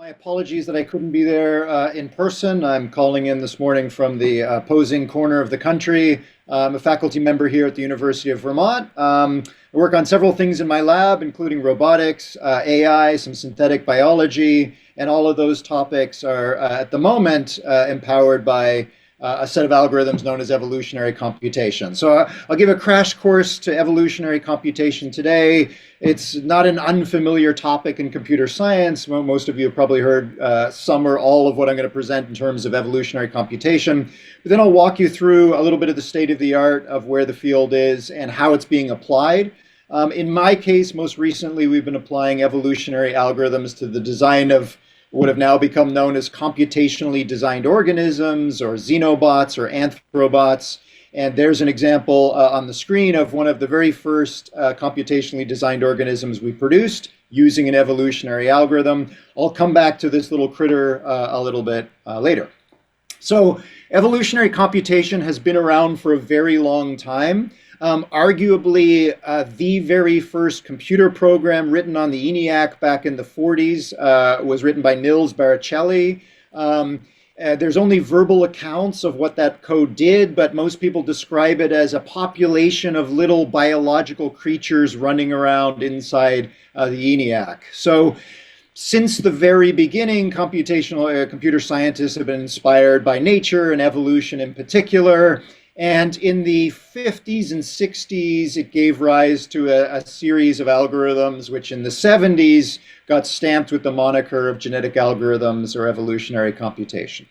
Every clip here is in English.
My apologies that I couldn't be there in person. I'm calling in this morning from the opposing corner of the country. I'm a faculty member here at the University of Vermont. I work on several things in my lab, including robotics, AI, some synthetic biology, and all of those topics are at the moment empowered by a set of algorithms known as evolutionary computation. So I'll give a crash course to evolutionary computation today. It's not an unfamiliar topic in computer science. Most of you have probably heard some or all of what I'm going to present in terms of evolutionary computation. But then I'll walk you through a little bit of the state of the art of where the field is and how it's being applied. In my case, most recently, we've been applying evolutionary algorithms to the design of what have now become known as computationally designed organisms, or xenobots, or anthrobots. And there's an example on the screen of one of the very first computationally designed organisms we produced using an evolutionary algorithm. I'll come back to this little critter a little bit later. So evolutionary computation has been around for a very long time. Arguably, the very first computer program written on the ENIAC back in the 40s was written by Nils Baricelli. There's only verbal accounts of what that code did, but most people describe it as a population of little biological creatures running around inside the ENIAC. So since the very beginning, computational computer scientists have been inspired by nature and evolution in particular. And in the 50s and 60s, it gave rise to a series of algorithms, which in the 70s got stamped with the moniker of genetic algorithms or evolutionary computation.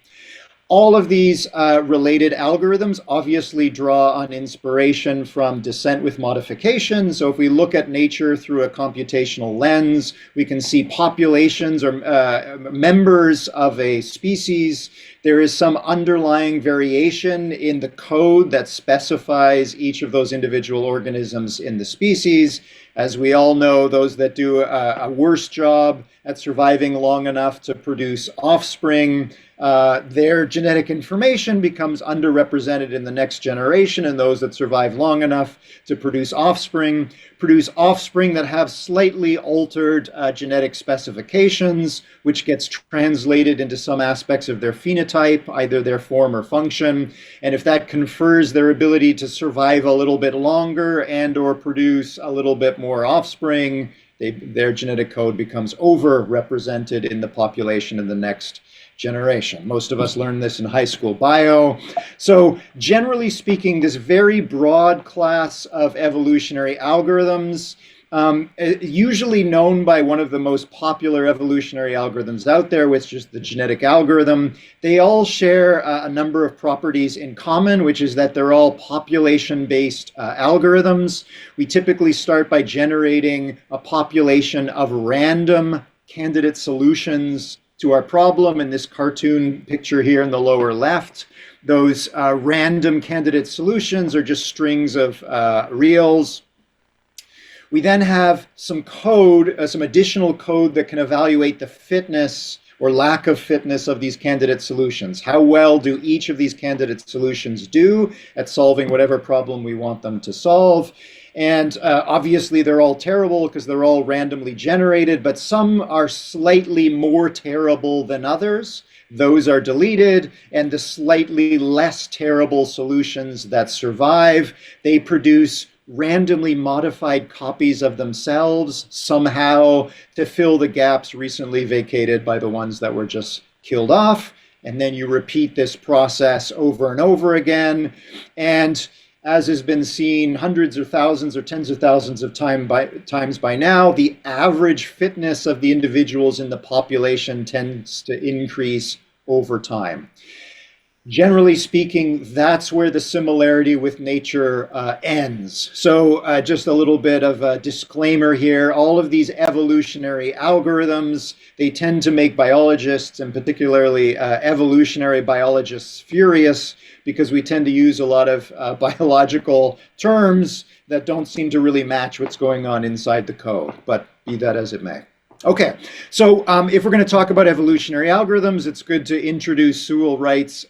All of these related algorithms obviously draw on inspiration from descent with modification. So if we look at nature through a computational lens, we can see populations or members of a species. There is some underlying variation in the code that specifies each of those individual organisms in the species. As we all know, those that do a worse job at surviving long enough to produce offspring, their genetic information becomes underrepresented in the next generation, and those that survive long enough to produce offspring that have slightly altered genetic specifications, which gets translated into some aspects of their phenotype, either their form or function. And if that confers their ability to survive a little bit longer and or produce a little bit more offspring, their genetic code becomes overrepresented in the population in the next generation. Most of us learned this in high school bio. So generally speaking, this very broad class of evolutionary algorithms, usually known by one of the most popular evolutionary algorithms out there, which is the genetic algorithm, they all share a number of properties in common, which is that they're all population-based algorithms. We typically start by generating a population of random candidate solutions to our problem. In this cartoon picture here in the lower left, those random candidate solutions are just strings of reals. We then have some code, some additional code that can evaluate the fitness or lack of fitness of these candidate solutions. How well do each of these candidate solutions do at solving whatever problem we want them to solve? And obviously they're all terrible because they're all randomly generated, but some are slightly more terrible than others. Those are deleted, and the slightly less terrible solutions that survive, they produce randomly modified copies of themselves somehow to fill the gaps recently vacated by the ones that were just killed off. And then you repeat this process over and over again. And as has been seen hundreds or thousands or tens of thousands of times by now, the average fitness of the individuals in the population tends to increase over time. Generally speaking, that's where the similarity with nature ends. So just a little bit of a disclaimer here. All of these evolutionary algorithms, they tend to make biologists, and particularly evolutionary biologists, furious because we tend to use a lot of biological terms that don't seem to really match what's going on inside the code, but be that as it may. Okay, so if we're going to talk about evolutionary algorithms, it's good to introduce Sewell Wright's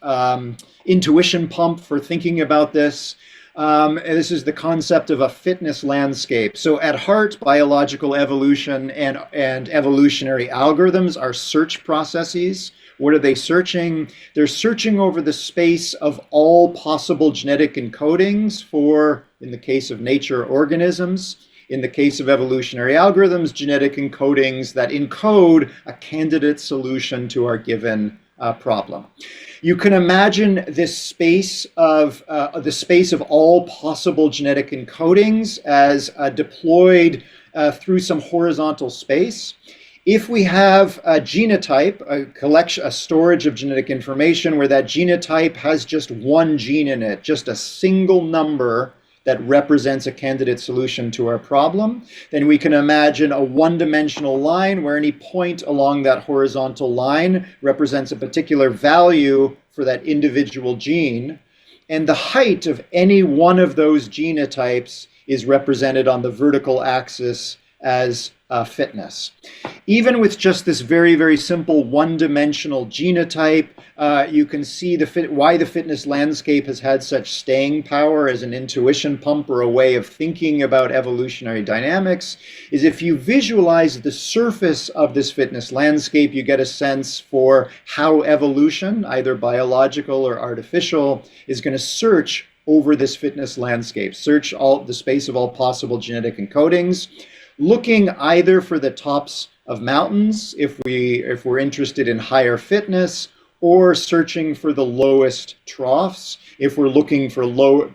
intuition pump for thinking about this. And this is the concept of a fitness landscape. So at heart, biological evolution and evolutionary algorithms are search processes. What are they searching? They're searching over the space of all possible genetic encodings for, in the case of nature, organisms. In the case of evolutionary algorithms, genetic encodings that encode a candidate solution to our given problem. You can imagine this space of the space of all possible genetic encodings as deployed through some horizontal space. If we have a genotype, a storage of genetic information where that genotype has just one gene in it, just a single number that represents a candidate solution to our problem, then we can imagine a one-dimensional line where any point along that horizontal line represents a particular value for that individual gene. And the height of any one of those genotypes is represented on the vertical axis as fitness. Even with just this very, very simple one-dimensional genotype, you can see why the fitness landscape has had such staying power as an intuition pump or a way of thinking about evolutionary dynamics, is if you visualize the surface of this fitness landscape, you get a sense for how evolution, either biological or artificial, is going to search over this fitness landscape, search the space of all possible genetic encodings, looking either for the tops of mountains, if we're interested in higher fitness, or searching for the lowest troughs, if we're looking for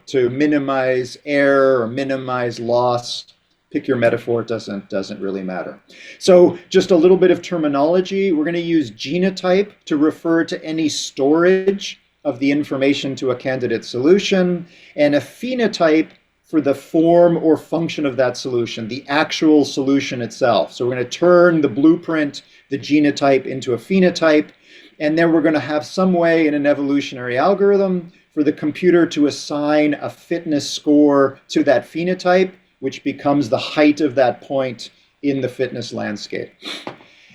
to minimize error or minimize loss. Pick your metaphor, it doesn't really matter. So just a little bit of terminology. We're going to use genotype to refer to any storage of the information to a candidate solution, and a phenotype for the form or function of that solution, the actual solution itself. So we're going to turn the blueprint, the genotype, into a phenotype, and then we're going to have some way in an evolutionary algorithm for the computer to assign a fitness score to that phenotype, which becomes the height of that point in the fitness landscape.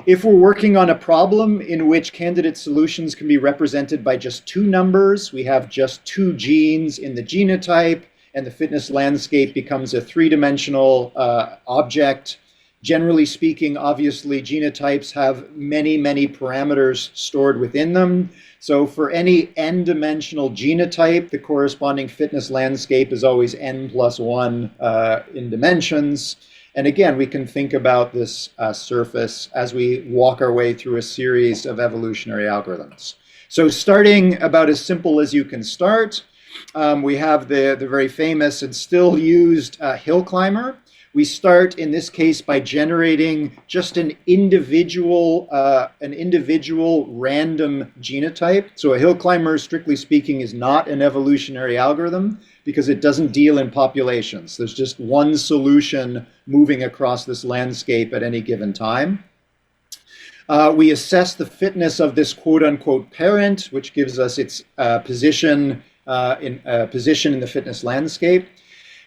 If we're working on a problem in which candidate solutions can be represented by just two numbers, we have just two genes in the genotype, and the fitness landscape becomes a three-dimensional object. Generally speaking, obviously, genotypes have many, many parameters stored within them. So for any n-dimensional genotype, the corresponding fitness landscape is always n+1 in dimensions. And again, we can think about this surface as we walk our way through a series of evolutionary algorithms. So starting about as simple as you can start, we have the very famous and still used hill climber. We start in this case by generating just an individual random genotype. So a hill climber, strictly speaking, is not an evolutionary algorithm because it doesn't deal in populations. There's just one solution moving across this landscape at any given time. We assess the fitness of this quote-unquote parent, which gives us its position in the fitness landscape.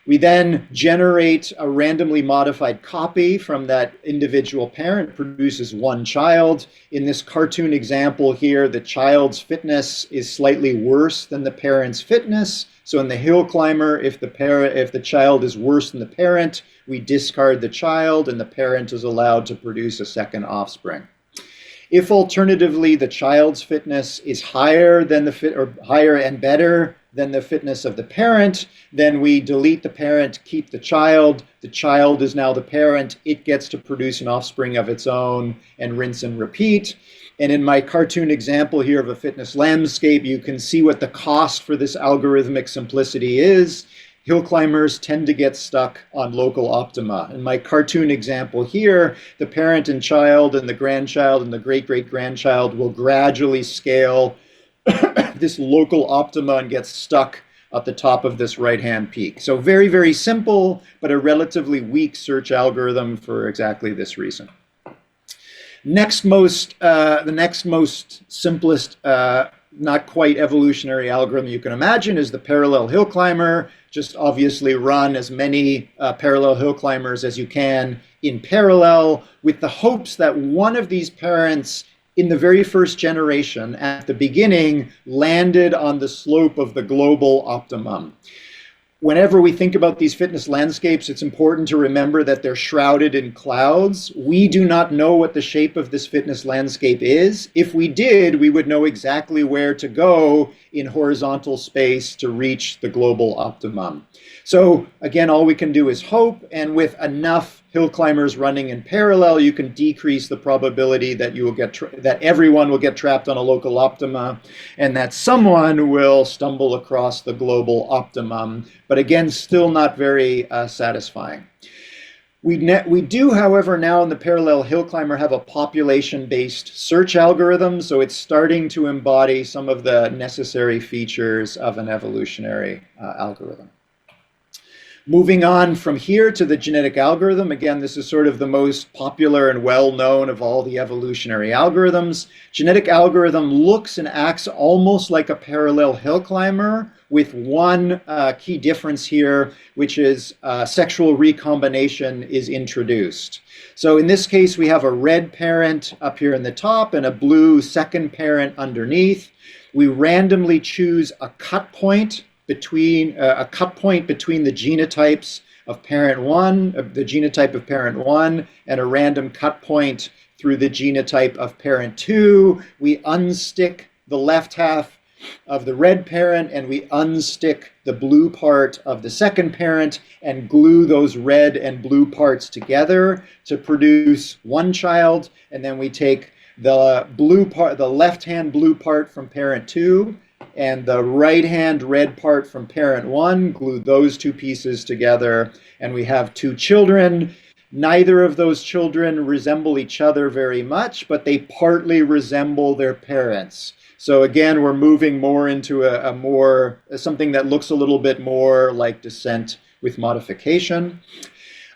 We then generate a randomly modified copy from that individual parent, produces one child. In this cartoon example here, the child's fitness is slightly worse than the parent's fitness. So in the hill climber, if the child is worse than the parent, we discard the child and the parent is allowed to produce a second offspring. If alternatively the child's fitness is higher and better than the fitness of the parent, then we delete the parent, keep the child. The child is now the parent. It gets to produce an offspring of its own and rinse and repeat. And in my cartoon example here of a fitness landscape, you can see what the cost for this algorithmic simplicity is. Hill climbers tend to get stuck on local optima. In my cartoon example here, the parent and child and the grandchild and the great-great-grandchild will gradually scale this local optima and get stuck at the top of this right-hand peak. So very, very simple, but a relatively weak search algorithm for exactly this reason. The next most simplest, not quite evolutionary algorithm you can imagine is the parallel hill climber. Just obviously run as many parallel hill climbers as you can in parallel with the hopes that one of these parents in the very first generation at the beginning landed on the slope of the global optimum. whenever we think about these fitness landscapes, it's important to remember that they're shrouded in clouds. We do not know what the shape of this fitness landscape is. If we did, we would know exactly where to go in horizontal space to reach the global optimum. So again, all we can do is hope, and with enough hill climbers running in parallel, you can decrease the probability that you will that everyone will get trapped on a local optima, and that someone will stumble across the global optimum. But again, still not very satisfying. We do, however, now in the parallel hill climber have a population-based search algorithm, so it's starting to embody some of the necessary features of an evolutionary algorithm. Moving on from here to the genetic algorithm, again, this is sort of the most popular and well-known of all the evolutionary algorithms. Genetic algorithm looks and acts almost like a parallel hill climber, with one key difference here, which is sexual recombination is introduced. So in this case, we have a red parent up here in the top and a blue second parent underneath. We randomly choose a cut point between the genotypes of parent one, the genotype of parent one, and a random cut point through the genotype of parent two. We unstick the left half of the red parent and we unstick the blue part of the second parent and glue those red and blue parts together to produce one child. And then we take the blue part, the left-hand blue part from parent two, and the right-hand red part from parent one, glue those two pieces together, and we have two children. Neither of those children resemble each other very much, but they partly resemble their parents. So again, we're moving more into something that looks a little bit more like descent with modification.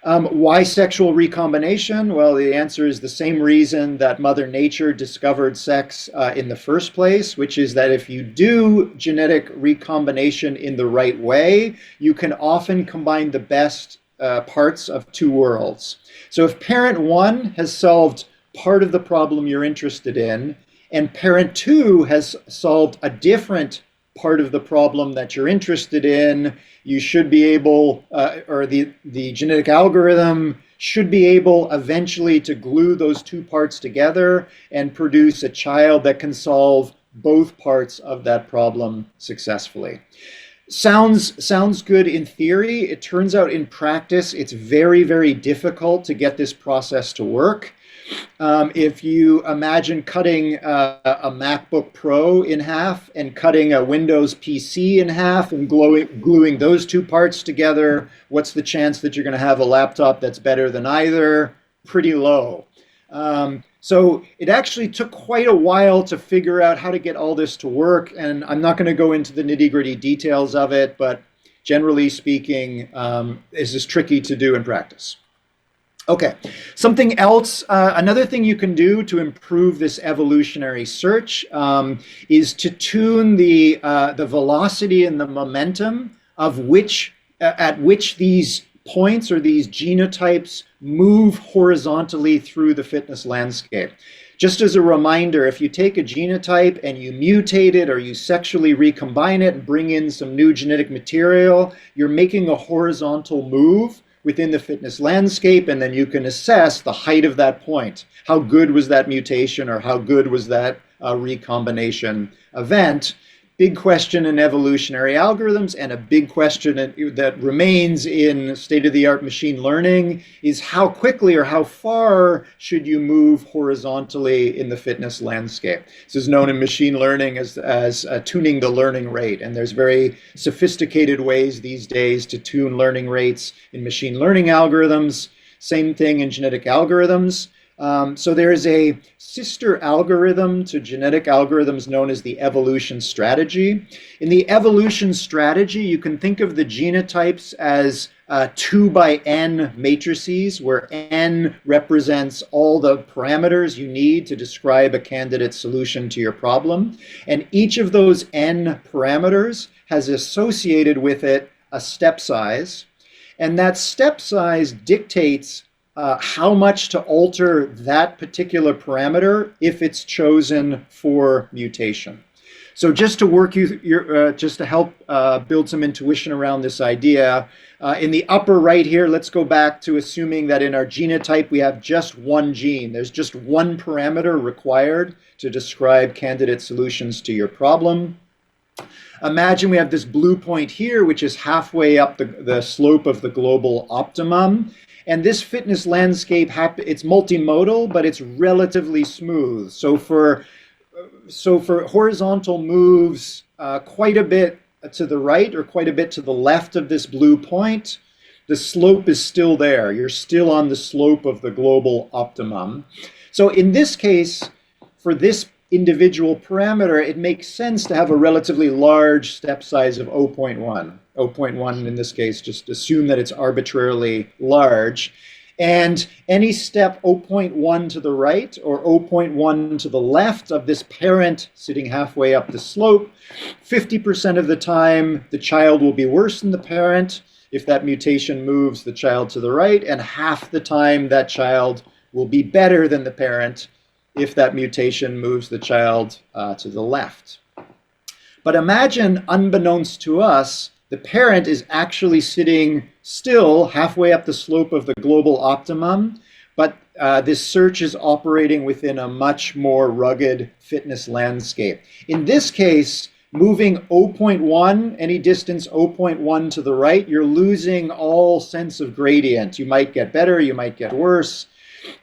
Why sexual recombination? Well, the answer is the same reason that Mother Nature discovered sex in the first place, which is that if you do genetic recombination in the right way, you can often combine the best parts of two worlds. So if parent one has solved part of the problem you're interested in, and parent two has solved a different part of the problem that you're interested in, you should be able, or the genetic algorithm should be able eventually to glue those two parts together and produce a child that can solve both parts of that problem successfully. Sounds good in theory. It turns out in practice, it's very, very difficult to get this process to work. If you imagine cutting a MacBook Pro in half and cutting a Windows PC in half and gluing those two parts together, what's the chance that you're going to have a laptop that's better than either? Pretty low. So it actually took quite a while to figure out how to get all this to work, and I'm not going to go into the nitty-gritty details of it, but generally speaking, this is tricky to do in practice. Okay, something else, another thing you can do to improve this evolutionary search is to tune the velocity and the momentum of at which these points or these genotypes move horizontally through the fitness landscape. Just as a reminder, if you take a genotype and you mutate it or you sexually recombine it and bring in some new genetic material, you're making a horizontal move within the fitness landscape, and then you can assess the height of that point. How good was that mutation, or how good was that recombination event? Big question in evolutionary algorithms, and a big question that remains in state-of-the-art machine learning is how quickly or how far should you move horizontally in the fitness landscape. This is known in machine learning as tuning the learning rate, and there's very sophisticated ways these days to tune learning rates in machine learning algorithms. Same thing in genetic algorithms. So there is a sister algorithm to genetic algorithms known as the evolution strategy. In the evolution strategy, you can think of the genotypes as 2 by n matrices, where n represents all the parameters you need to describe a candidate solution to your problem. And each of those n parameters has associated with it a step size. And that step size dictates how much to alter that particular parameter if it's chosen for mutation. So just to work just to help build some intuition around this idea, in the upper right here, let's go back to assuming that in our genotype we have just one gene. There's just one parameter required to describe candidate solutions to your problem. Imagine we have this blue point here, which is halfway up the slope of the global optimum. And this fitness landscape, it's multimodal, but it's relatively smooth. So for horizontal moves quite a bit to the right or quite a bit to the left of this blue point, the slope is still there. You're still on the slope of the global optimum. So in this case, for this individual parameter, it makes sense to have a relatively large step size of 0.1. 0.1 in this case, just assume that it's arbitrarily large. And any step 0.1 to the right or 0.1 to the left of this parent sitting halfway up the slope, 50% of the time the child will be worse than the parent if that mutation moves the child to the right, and half the time that child will be better than the parent if that mutation moves the child to the left. But imagine, unbeknownst to us, the parent is actually sitting still halfway up the slope of the global optimum, but this search is operating within a much more rugged fitness landscape. In this case, moving 0.1, any distance 0.1 to the right, you're losing all sense of gradient. You might get better, you might get worse.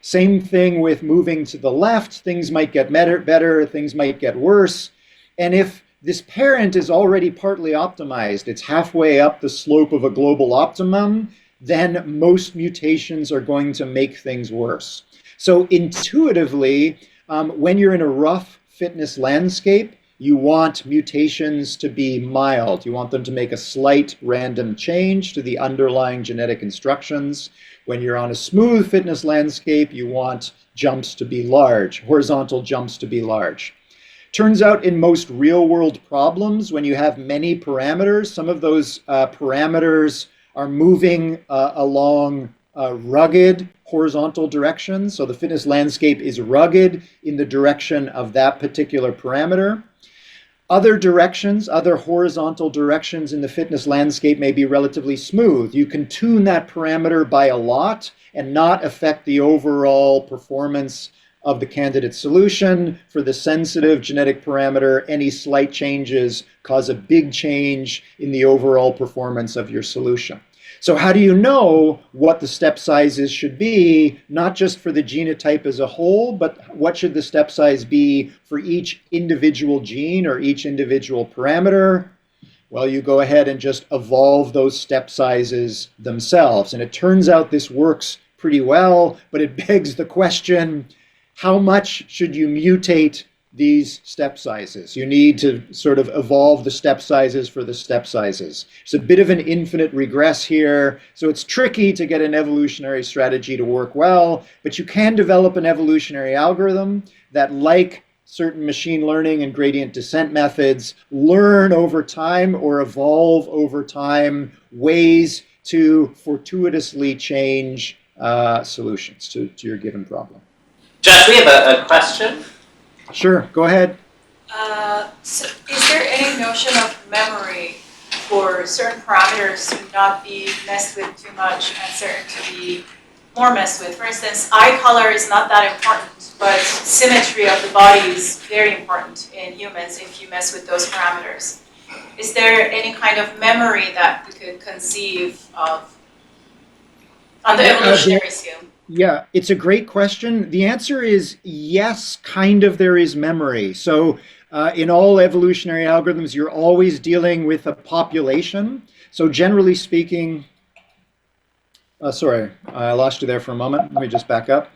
Same thing with moving to the left, things might get better, things might get worse. And if this parent is already partly optimized, it's halfway up the slope of a global optimum, then most mutations are going to make things worse. So intuitively, when you're in a rough fitness landscape, you want mutations to be mild. You want them to make a slight random change to the underlying genetic instructions. When you're on a smooth fitness landscape, you want jumps to be large, horizontal jumps to be large. Turns out in most real-world problems, when you have many parameters, some of those parameters are moving along rugged horizontal directions. So the fitness landscape is rugged in the direction of that particular parameter. Other directions, other horizontal directions in the fitness landscape may be relatively smooth. You can tune that parameter by a lot and not affect the overall performance of the candidate solution. For the sensitive genetic parameter, any slight changes cause a big change in the overall performance of your solution. So how do you know what the step sizes should be, not just for the genotype as a whole, but what should the step size be for each individual gene or each individual parameter? Well, you go ahead and just evolve those step sizes themselves. And it turns out this works pretty well, but it begs the question, how much should you mutate these step sizes? You need to sort of evolve the step sizes for the step sizes. It's a bit of an infinite regress here, so it's tricky to get an evolutionary strategy to work well, but you can develop an evolutionary algorithm that, like certain machine learning and gradient descent methods, learn over time or evolve over time ways to fortuitously change solutions to your given problem. Josh, we have a question. Sure, go ahead. So is there any notion of memory for certain parameters to not be messed with too much and certain to be more messed with? For instance, eye color is not that important, but symmetry of the body is very important in humans if you mess with those parameters. Is there any kind of memory that we could conceive of on the evolutionary scale? Yeah, it's a great question. The answer is yes, kind of there is memory. So in all evolutionary algorithms, you're always dealing with a population. So generally speaking, sorry, I lost you there for a moment. Let me just back up.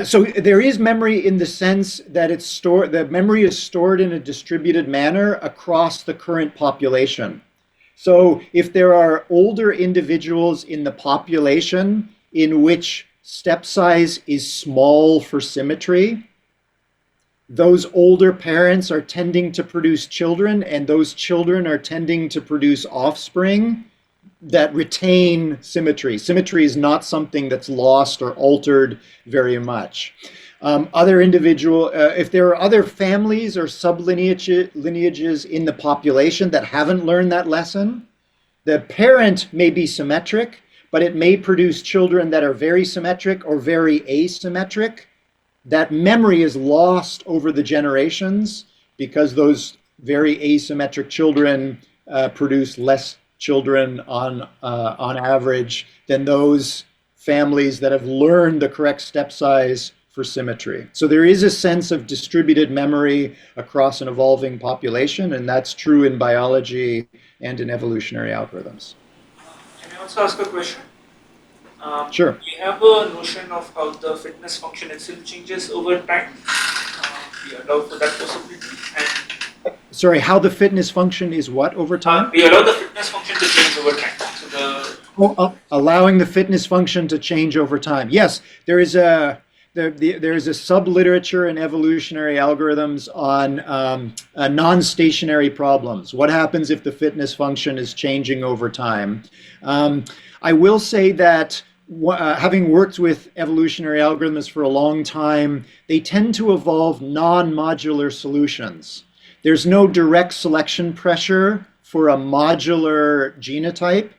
So there is memory in the sense that it's stored, the memory is stored in a distributed manner across the current population. So if there are older individuals in the population in which step size is small for symmetry, those older parents are tending to produce children, and those children are tending to produce offspring that retain symmetry. Symmetry is not something that's lost or altered very much. If there are other families or lineages in the population that haven't learned that lesson, the parent may be symmetric, but it may produce children that are very symmetric or very asymmetric. That memory is lost over the generations because those very asymmetric children produce less children on average than those families that have learned the correct step size for symmetry. So there is a sense of distributed memory across an evolving population, and that's true in biology and in evolutionary algorithms. Can I also ask a question? Sure. We have a notion of how the fitness function itself changes over time. We allow for that possibility. And Sorry, how the fitness function is what over time? we allow the fitness function to change over time. So Allowing the fitness function to change over time. Yes, there is a sub-literature in evolutionary algorithms on non-stationary problems. What happens if the fitness function is changing over time? I will say that having worked with evolutionary algorithms for a long time, they tend to evolve non-modular solutions. There's no direct selection pressure for a modular genotype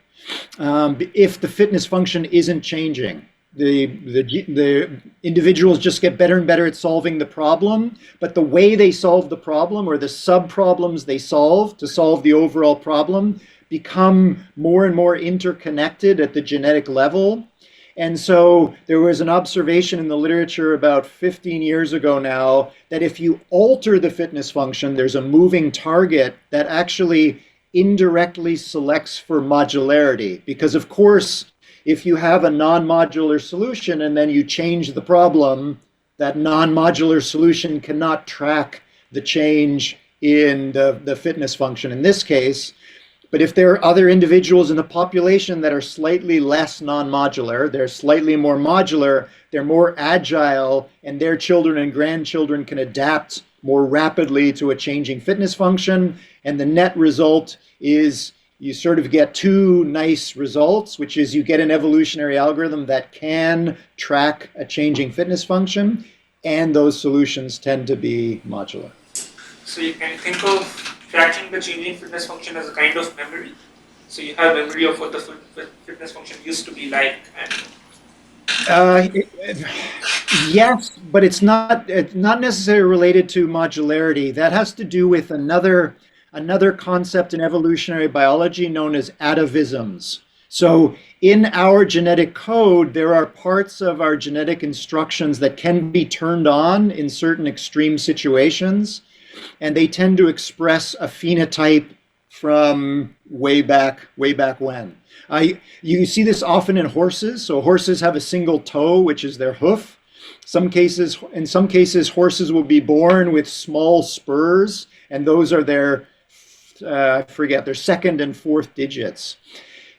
if the fitness function isn't changing. The individuals just get better and better at solving the problem, but the way they solve the problem or the sub-problems they solve to solve the overall problem become more and more interconnected at the genetic level. And so there was an observation in the literature about 15 years ago now that if you alter the fitness function, there's a moving target that actually indirectly selects for modularity. Because of course, if you have a non-modular solution and then you change the problem, that non-modular solution cannot track the change in the fitness function in this case. But if there are other individuals in the population that are slightly less non-modular, they're slightly more modular, they're more agile, and their children and grandchildren can adapt more rapidly to a changing fitness function. And the net result is you sort of get two nice results, which is you get an evolutionary algorithm that can track a changing fitness function, and those solutions tend to be modular. So you can think of tracking the changing fitness function as a kind of memory. So you have memory of what the fitness function used to be like. Yes, but it's not necessarily related to modularity. That has to do with another concept in evolutionary biology known as atavisms. So in our genetic code, there are parts of our genetic instructions that can be turned on in certain extreme situations, and they tend to express a phenotype from way back when. You see this often in horses. So horses have a single toe, which is their hoof. In some cases, horses will be born with small spurs, and those are their their second and fourth digits.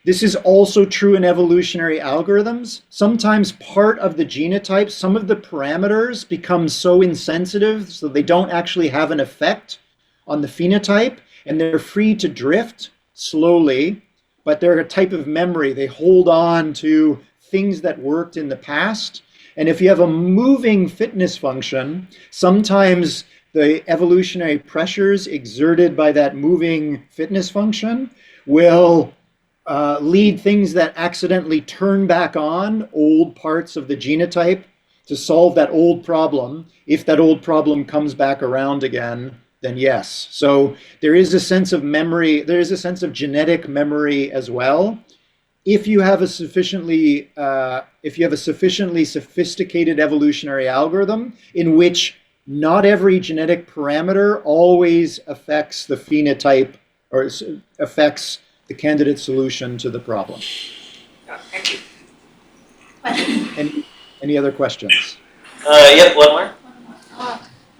This is also true in evolutionary algorithms. Sometimes part of the genotype, some of the parameters become so insensitive so they don't actually have an effect on the phenotype, and they're free to drift slowly, but they're a type of memory. They hold on to things that worked in the past. And if you have a moving fitness function, sometimes the evolutionary pressures exerted by that moving fitness function will lead things that accidentally turn back on old parts of the genotype to solve that old problem. If that old problem comes back around again, then yes. So there is a sense of memory, there is a sense of genetic memory as well. If you have a sufficiently sophisticated evolutionary algorithm in which not every genetic parameter always affects the phenotype or affects the candidate solution to the problem. Yeah, thank you. Any other questions? Yep, one more.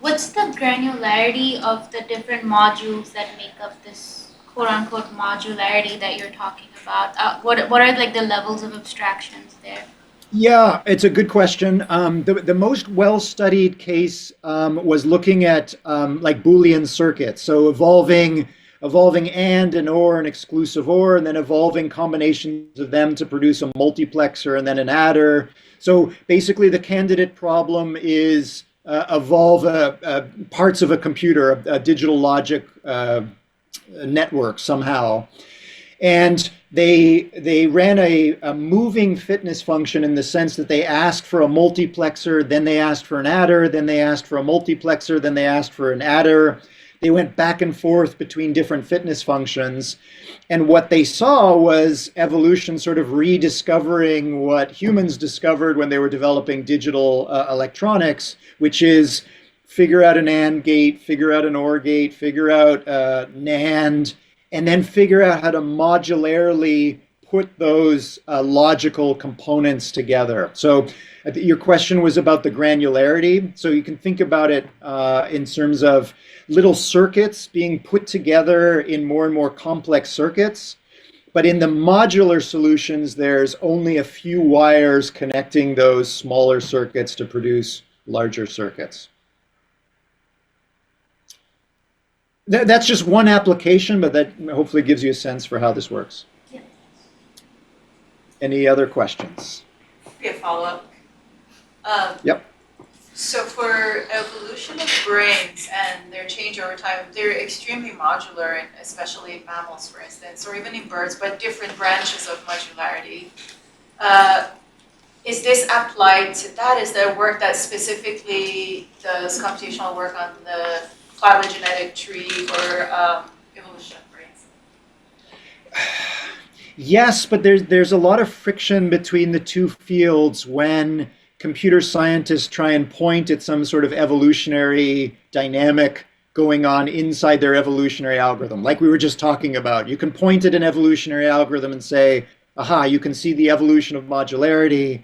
What's the granularity of the different modules that make up this quote-unquote modularity that you're talking about? What are like the levels of abstractions there? Yeah, it's a good question. The most well-studied case was looking at like Boolean circuits, so evolving evolving and or, an exclusive or, and then evolving combinations of them to produce a multiplexer and then an adder. So basically the candidate problem is evolve parts of a computer, a digital logic network somehow. And they ran a moving fitness function in the sense that they asked for a multiplexer, then they asked for an adder, then they asked for a multiplexer, then they asked for an adder. They went back and forth between different fitness functions. And what they saw was evolution sort of rediscovering what humans discovered when they were developing digital electronics, which is figure out an AND gate, figure out an OR gate, figure out NAND, and then figure out how to modularly put those logical components together. So your question was about the granularity. So you can think about it in terms of little circuits being put together in more and more complex circuits. But in the modular solutions, there's only a few wires connecting those smaller circuits to produce larger circuits. That's just one application, but that hopefully gives you a sense for how this works. Yeah. Any other questions? Be a follow-up. Yep. So for evolution of brains and their change over time, they're extremely modular, and especially in mammals, for instance, or even in birds, but different branches of modularity. Is this applied to that? Is there work that specifically does computational work on the phylogenetic tree for evolution of brains? Yes, but there's a lot of friction between the two fields when computer scientists try and point at some sort of evolutionary dynamic going on inside their evolutionary algorithm. Like we were just talking about, you can point at an evolutionary algorithm and say, aha, you can see the evolution of modularity.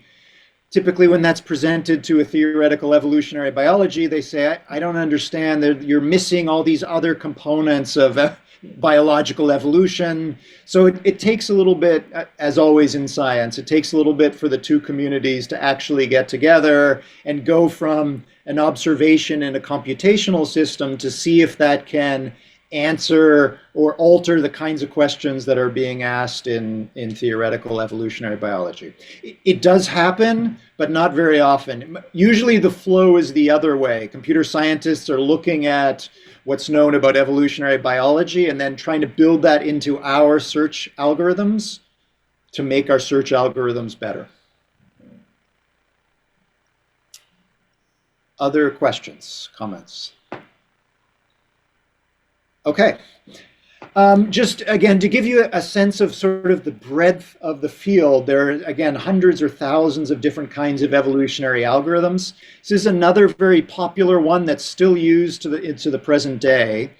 Typically when that's presented to a theoretical evolutionary biology, they say, I don't understand, that you're missing all these other components of biological evolution. So it takes a little bit, as always in science, it takes a little bit for the two communities to actually get together and go from an observation in a computational system to see if that can answer or alter the kinds of questions that are being asked in theoretical evolutionary biology. It does happen, but not very often. Usually the flow is the other way. Computer scientists are looking at what's known about evolutionary biology and then trying to build that into our search algorithms to make our search algorithms better. Other questions, comments? Okay. Just again, to give you a sense of sort of the breadth of the field, there are, again, hundreds or thousands of different kinds of evolutionary algorithms. This is another very popular one that's still used into the present day.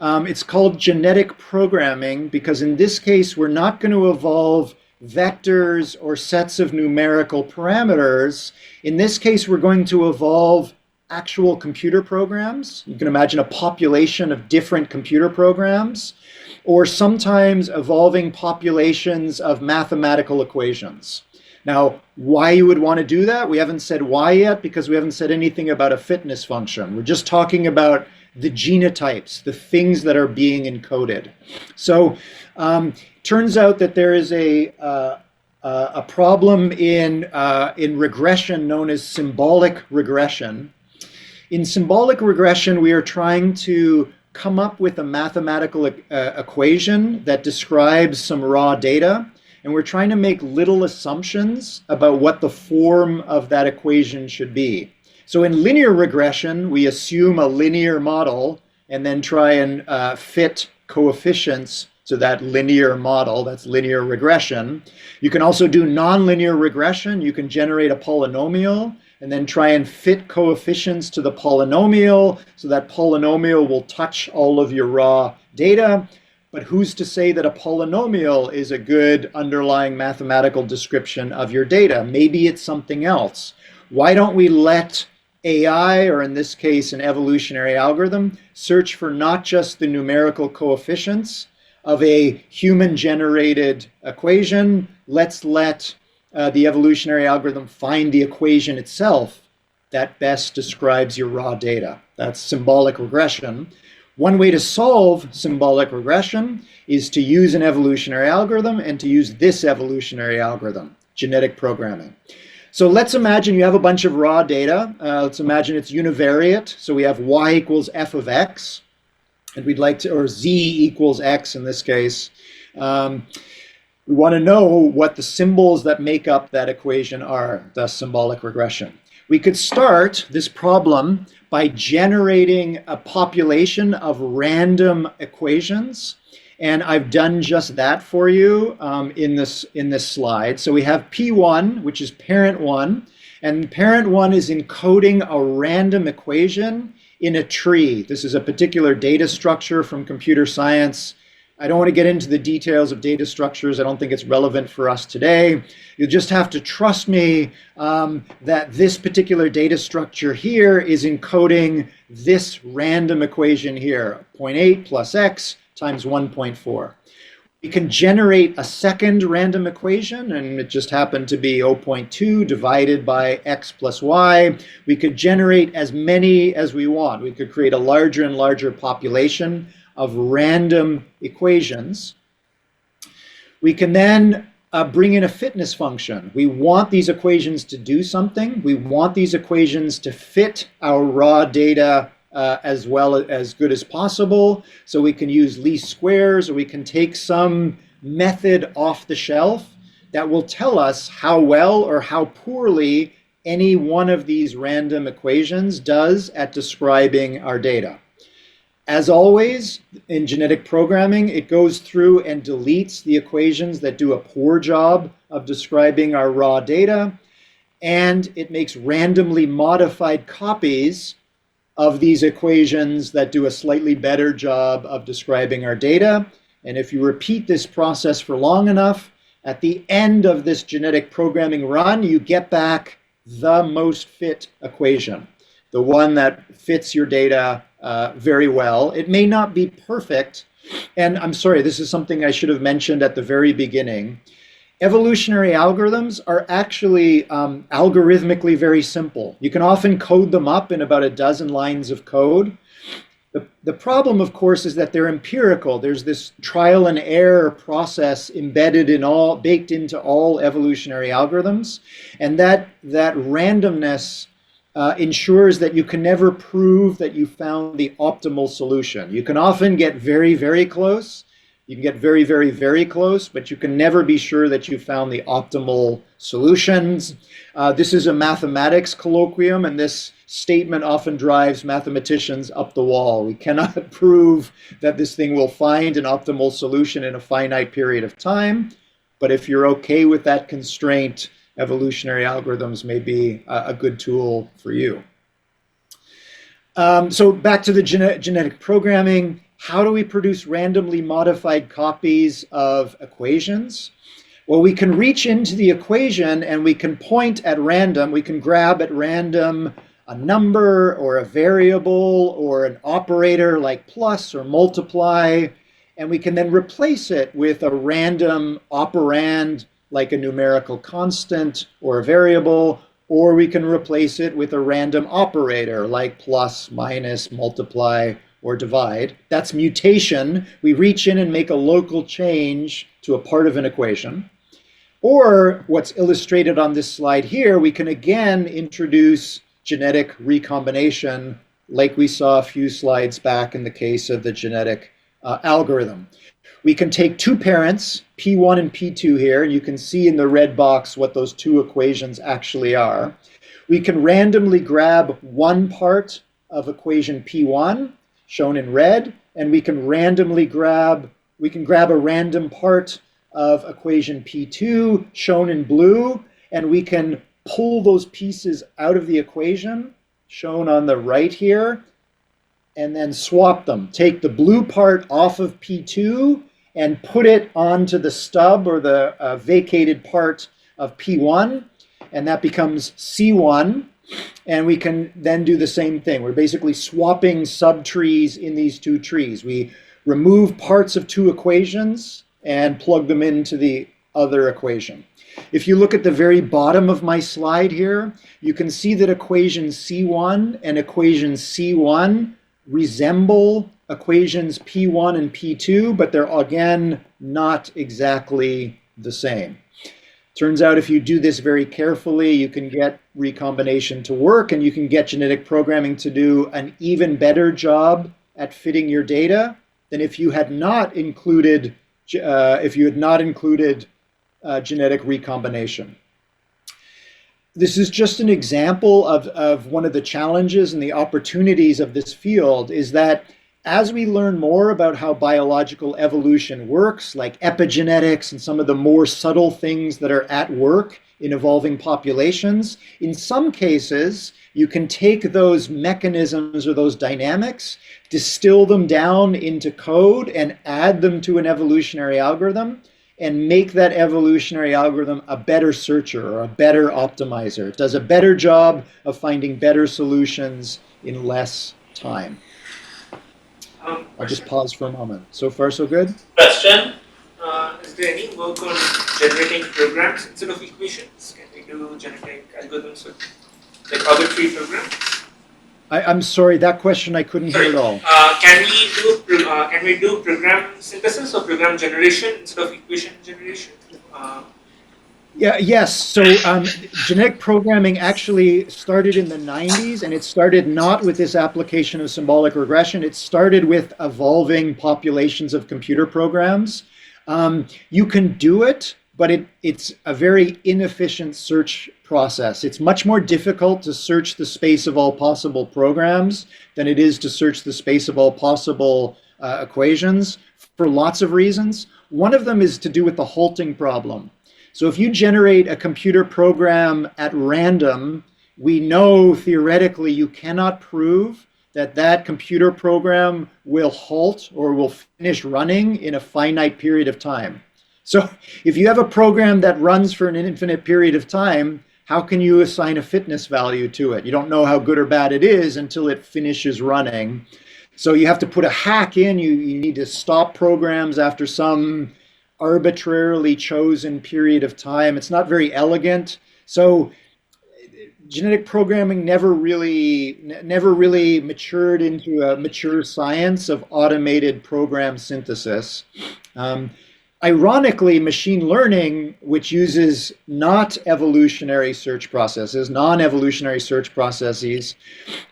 It's called genetic programming because in this case, we're not going to evolve vectors or sets of numerical parameters. In this case, we're going to evolve actual computer programs. You can imagine a population of different computer programs, or sometimes evolving populations of mathematical equations. Now, why you would want to do that? We haven't said why yet because we haven't said anything about a fitness function. We're just talking about the genotypes, the things that are being encoded. So, turns out that there is a problem in regression known as symbolic regression. In symbolic regression, we are trying to come up with a mathematical equation that describes some raw data, and we're trying to make little assumptions about what the form of that equation should be. So in linear regression, we assume a linear model and then try and fit coefficients to that linear model. That's linear regression. You can also do nonlinear regression. You can generate a polynomial and then try and fit coefficients to the polynomial so that polynomial will touch all of your raw data. But who's to say that a polynomial is a good underlying mathematical description of your data? Maybe it's something else. Why don't we let AI, or in this case an evolutionary algorithm, search for not just the numerical coefficients of a human-generated equation? Let's let the evolutionary algorithm find the equation itself that best describes your raw data. That's symbolic regression. One way to solve symbolic regression is to use an evolutionary algorithm and to use this evolutionary algorithm, genetic programming. So let's imagine you have a bunch of raw data. Let's imagine it's univariate. So we have y equals f of x, and we'd like to, or z equals x in this case. We want to know what the symbols that make up that equation are, thus symbolic regression. We could start this problem by generating a population of random equations. And I've done just that for you in this slide. So we have P1, which is parent 1. And parent 1 is encoding a random equation in a tree. This is a particular data structure from computer science. I don't want to get into the details of data structures. I don't think it's relevant for us today. You'll just have to trust me that this particular data structure here is encoding this random equation here, 0.8 plus x times 1.4. We can generate a second random equation, and it just happened to be 0.2 divided by x plus y. We could generate as many as we want. We could create a larger and larger population of random equations. We can then bring in a fitness function. We want these equations to do something. We want these equations to fit our raw data as well as good as possible. So we can use least squares, or we can take some method off the shelf that will tell us how well or how poorly any one of these random equations does at describing our data. As always, in genetic programming, it goes through and deletes the equations that do a poor job of describing our raw data, and it makes randomly modified copies of these equations that do a slightly better job of describing our data. And if you repeat this process for long enough, at the end of this genetic programming run, you get back the most fit equation, the one that fits your data very well. It may not be perfect, and I'm sorry, this is something I should have mentioned at the very beginning. Evolutionary algorithms are actually algorithmically very simple. You can often code them up in about a dozen lines of code. The problem, of course, is that they're empirical. There's this trial and error process embedded in baked into all evolutionary algorithms, and that randomness ensures that you can never prove that you found the optimal solution. You can often get very, very close. You can get very, very, very close, but you can never be sure that you found the optimal solutions. This is a mathematics colloquium, and this statement often drives mathematicians up the wall. We cannot prove that this thing will find an optimal solution in a finite period of time, but if you're okay with that constraint, evolutionary algorithms may be a good tool for you. So back to the genetic programming. How do we produce randomly modified copies of equations? Well, we can reach into the equation and we can point at random. We can grab at random a number or a variable or an operator like plus or multiply, and we can then replace it with a random operand like a numerical constant or a variable, or we can replace it with a random operator like plus, minus, multiply, or divide. That's mutation. We reach in and make a local change to a part of an equation. Or what's illustrated on this slide here, we can again introduce genetic recombination like we saw a few slides back in the case of the genetic algorithm. We can take two parents, P1 and P2 here, and you can see in the red box what those two equations actually are. We can randomly grab one part of equation P1, shown in red, and we can grab a random part of equation P2, shown in blue, and we can pull those pieces out of the equation, shown on the right here, and then swap them. Take the blue part off of P2 and put it onto the stub or the vacated part of P1, and that becomes C1. And we can then do the same thing. We're basically swapping subtrees in these two trees. We remove parts of two equations and plug them into the other equation. If you look at the very bottom of my slide here, you can see that equation C1 and equation C1 resemble equations P1 and P2, but they're again not exactly the same. Turns out if you do this very carefully, you can get recombination to work, and you can get genetic programming to do an even better job at fitting your data than if you had not included genetic recombination. This is just an example of one of the challenges and the opportunities of this field, is that as we learn more about how biological evolution works, like epigenetics and some of the more subtle things that are at work in evolving populations, in some cases, you can take those mechanisms or those dynamics, distill them down into code, and add them to an evolutionary algorithm, and make that evolutionary algorithm a better searcher or a better optimizer. It does a better job of finding better solutions in less time. I'll just pause for a moment. So far, so good? Question? Is there any work on generating programs instead of equations? Can we do genetic algorithms with like arbitrary programs? I'm sorry, that question I couldn't hear at all. Can we do program synthesis or program generation instead of equation generation? Yes. So genetic programming actually started in the 90s, and it started not with this application of symbolic regression. It started with evolving populations of computer programs. You can do it, but it's a very inefficient search process. It's much more difficult to search the space of all possible programs than it is to search the space of all possible equations for lots of reasons. One of them is to do with the halting problem. So if you generate a computer program at random, we know theoretically you cannot prove that that computer program will halt or will finish running in a finite period of time. So if you have a program that runs for an infinite period of time, how can you assign a fitness value to it? You don't know how good or bad it is until it finishes running. So you have to put a hack in. You need to stop programs after some arbitrarily chosen period of time. It's not very elegant. So genetic programming never really matured into a mature science of automated program synthesis. Ironically, machine learning, which uses not evolutionary search processes, non-evolutionary search processes,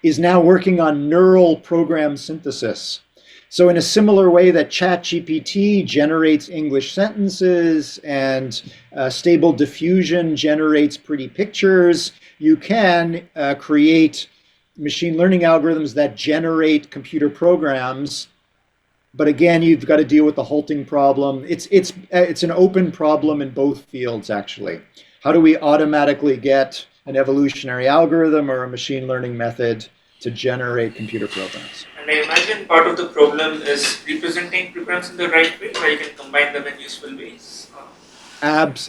is now working on neural program synthesis. So in a similar way that ChatGPT generates English sentences and Stable Diffusion generates pretty pictures, you can create machine learning algorithms that generate computer programs. But again, you've got to deal with the halting problem. It's an open problem in both fields, actually. How do we automatically get an evolutionary algorithm or a machine learning method to generate computer programs? And I imagine part of the problem is representing programs in the right way, where you can combine them in useful ways.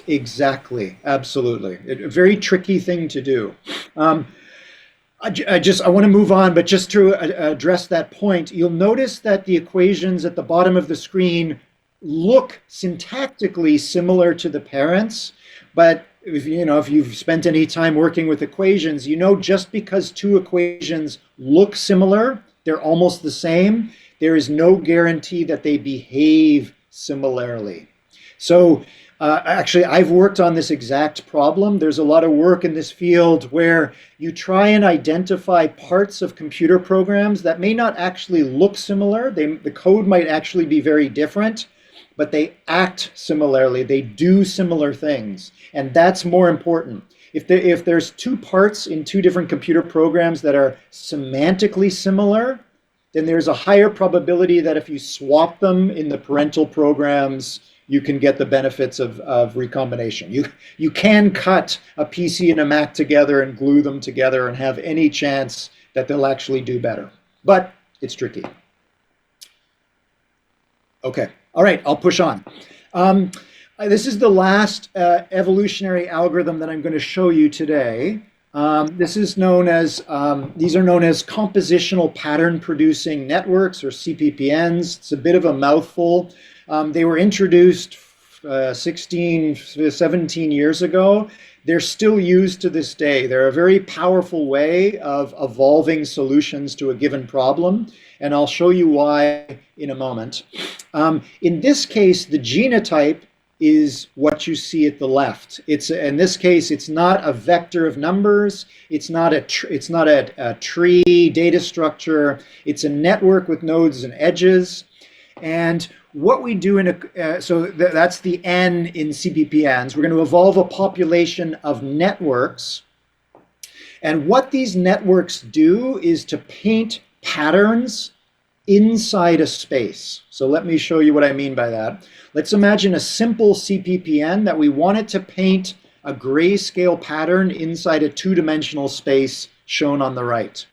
Exactly, absolutely. A very tricky thing to do. I want to move on, but just to address that point, you'll notice that the equations at the bottom of the screen look syntactically similar to the parents, but if you've spent any time working with equations, just because two equations look similar, they're almost the same, there is no guarantee that they behave similarly. So actually, I've worked on this exact problem. There's a lot of work in this field where you try and identify parts of computer programs that may not actually look similar. The code might actually be very different, but they act similarly. They do similar things. And that's more important. If there's two parts in two different computer programs that are semantically similar, then there's a higher probability that if you swap them in the parental programs, you can get the benefits of recombination. You can cut a PC and a Mac together and glue them together and have any chance that they'll actually do better. But it's tricky. Okay, all right, I'll push on. This is the last evolutionary algorithm that I'm going to show you today. These are known as compositional pattern producing networks, or CPPNs. It's a bit of a mouthful. They were introduced 16, 17 years ago, they're still used to this day. They're a very powerful way of evolving solutions to a given problem, and I'll show you why in a moment. In this case, the genotype is what you see at the left. In this case, it's not a vector of numbers. It's not a tree data structure. It's a network with nodes and edges. And what we do that's the N in CPPNs. We're going to evolve a population of networks. And what these networks do is to paint patterns inside a space. So let me show you what I mean by that. Let's imagine a simple CPPN that we wanted to paint a grayscale pattern inside a two-dimensional space shown on the right.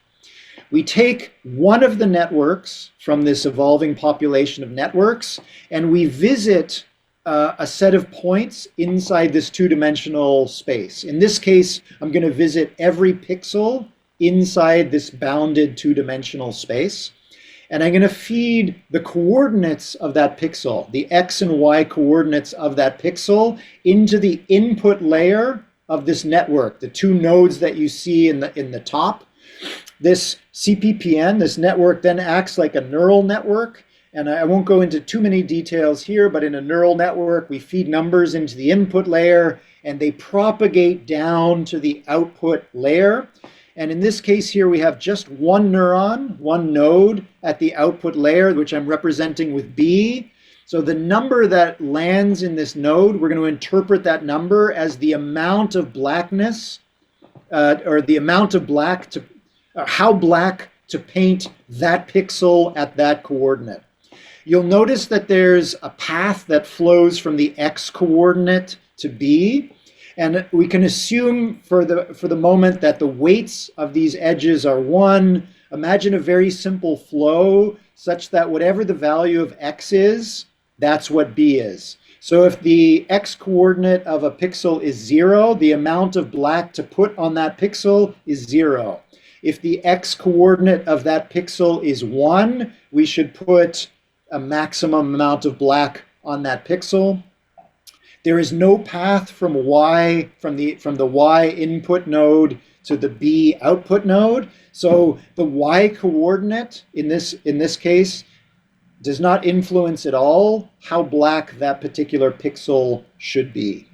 We take one of the networks from this evolving population of networks, and we visit a set of points inside this two-dimensional space. In this case, I'm going to visit every pixel inside this bounded two-dimensional space. And I'm going to feed the coordinates of that pixel, the x and y coordinates of that pixel, into the input layer of this network, the two nodes that you see in the top. This CPPN, this network, then acts like a neural network. And I won't go into too many details here, but in a neural network, we feed numbers into the input layer, and they propagate down to the output layer. And in this case here, we have just one neuron, one node at the output layer, which I'm representing with B. So the number that lands in this node, we're going to interpret that number as the amount of blackness, or the amount of black to, how black to paint that pixel at that coordinate. You'll notice that there's a path that flows from the X coordinate to B. And we can assume for the moment that the weights of these edges are 1. Imagine a very simple flow such that whatever the value of x is, that's what b is. So if the x coordinate of a pixel is 0, the amount of black to put on that pixel is 0. If the x coordinate of that pixel is 1, we should put a maximum amount of black on that pixel. There is no path from the y input node to the b output node. So the y coordinate in this case does not influence at all how black that particular pixel should be.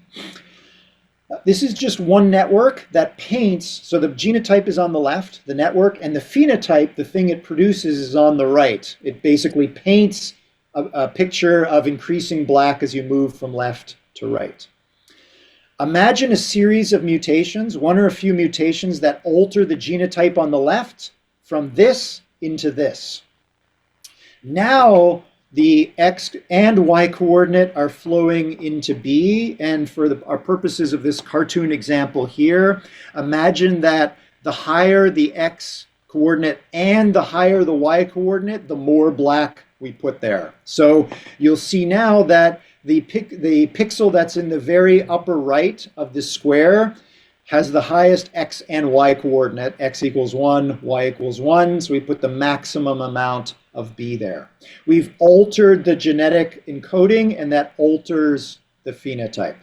This is just one network that paints, so the genotype is on the left, the network, and the phenotype, the thing it produces, is on the right. It basically paints a picture of increasing black as you move from left to right. Imagine a series of mutations, one or a few mutations that alter the genotype on the left from this into this. Now the x and y coordinate are flowing into B, and for our purposes of this cartoon example here, imagine that the higher the x coordinate and the higher the y coordinate, the more black we put there. So you'll see now that the pixel that's in the very upper right of this square has the highest x and y coordinate, x equals 1, y equals 1, so we put the maximum amount of B there. We've altered the genetic encoding, and that alters the phenotype.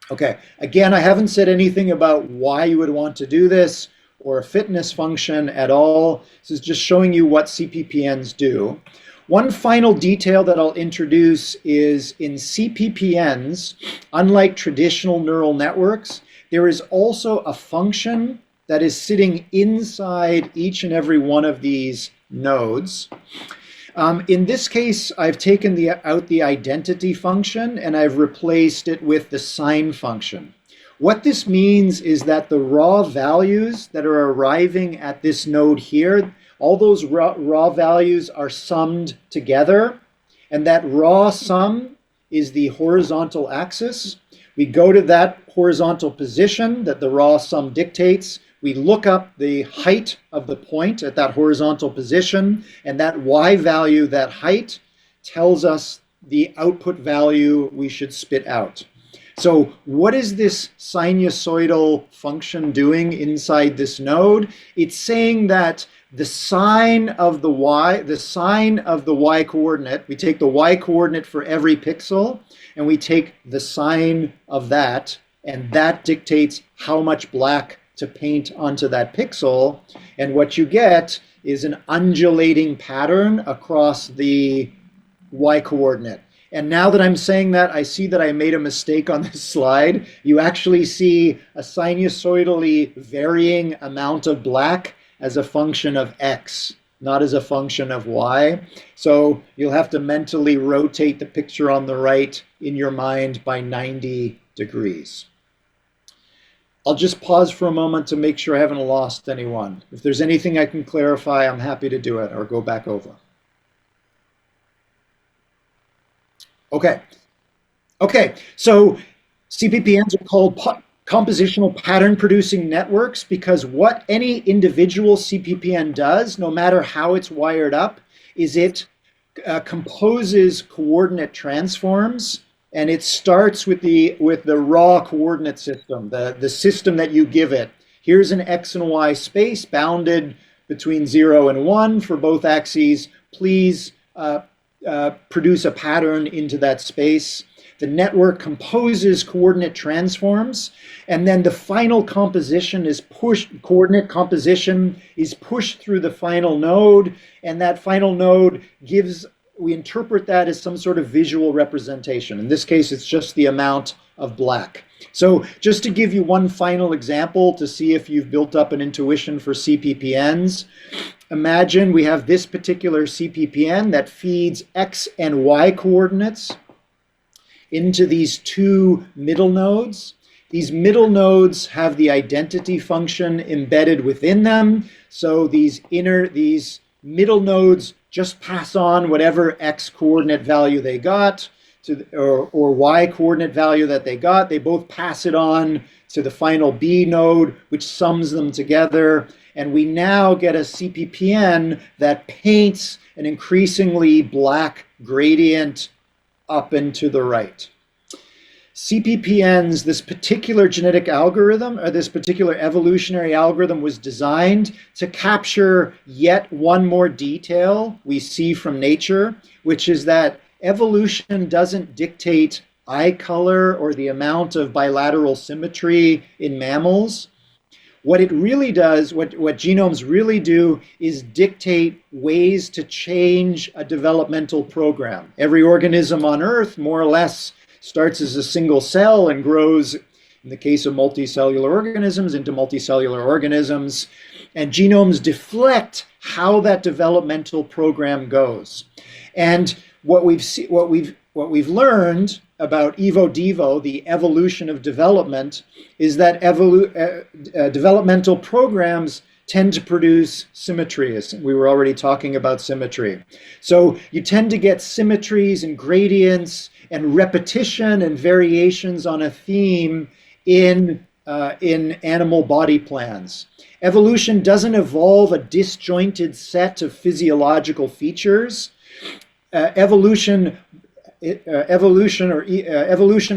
Okay, again, I haven't said anything about why you would want to do this or a fitness function at all. This is just showing you what CPPNs do. One final detail that I'll introduce is in CPPNs, unlike traditional neural networks, there is also a function that is sitting inside each and every one of these nodes. In this case, I've taken out the identity function and I've replaced it with the sign function. What this means is that the raw values that are arriving at this node here, all those raw values are summed together, and that raw sum is the horizontal axis. We go to that horizontal position that the raw sum dictates. We look up the height of the point at that horizontal position, and that y value, that height, tells us the output value we should spit out. So what is this sinusoidal function doing inside this node? It's saying that the sine of the y coordinate, we take the y coordinate for every pixel, and we take the sine of that, and that dictates how much black to paint onto that pixel. And what you get is an undulating pattern across the y coordinate. And now that I'm saying that, I see that I made a mistake on this slide. You actually see a sinusoidally varying amount of black as a function of x, not as a function of y. So you'll have to mentally rotate the picture on the right in your mind by 90 degrees. I'll just pause for a moment to make sure I haven't lost anyone. If there's anything I can clarify, I'm happy to do it or go back over. Okay, so CPPNs are called compositional pattern producing networks because what any individual CPPN does, no matter how it's wired up, is it composes coordinate transforms, and it starts with the raw coordinate system, the system that you give it. Here's an x and y space bounded between 0 and 1 for both axes. Please produce a pattern into that space. The network composes coordinate transforms, and then the final composition is pushed, coordinate composition is pushed through the final node, and that final node gives, we interpret that as some sort of visual representation. In this case, it's just the amount of black. So just to give you one final example to see if you've built up an intuition for CPPNs, imagine we have this particular CPPN that feeds x and y coordinates into these two middle nodes. These middle nodes have the identity function embedded within them. So these middle nodes just pass on whatever x coordinate value they got to, or y coordinate value that they got. They both pass it on to the final B node, which sums them together. And we now get a CPPN that paints an increasingly black gradient up and to the right. CPPNs, this particular genetic algorithm, or this particular evolutionary algorithm, was designed to capture yet one more detail we see from nature, which is that evolution doesn't dictate eye color or the amount of bilateral symmetry in mammals. What it really does, what genomes really do, is dictate ways to change a developmental program. Every organism on Earth, more or less, starts as a single cell and grows, in the case of multicellular organisms, into multicellular organisms. And genomes deflect how that developmental program goes. And what we've learned about evo-devo, the evolution of development, is that developmental programs tend to produce symmetries. We were already talking about symmetry. So you tend to get symmetries and gradients and repetition and variations on a theme in animal body plans. Evolution doesn't evolve a disjointed set of physiological features. Evolution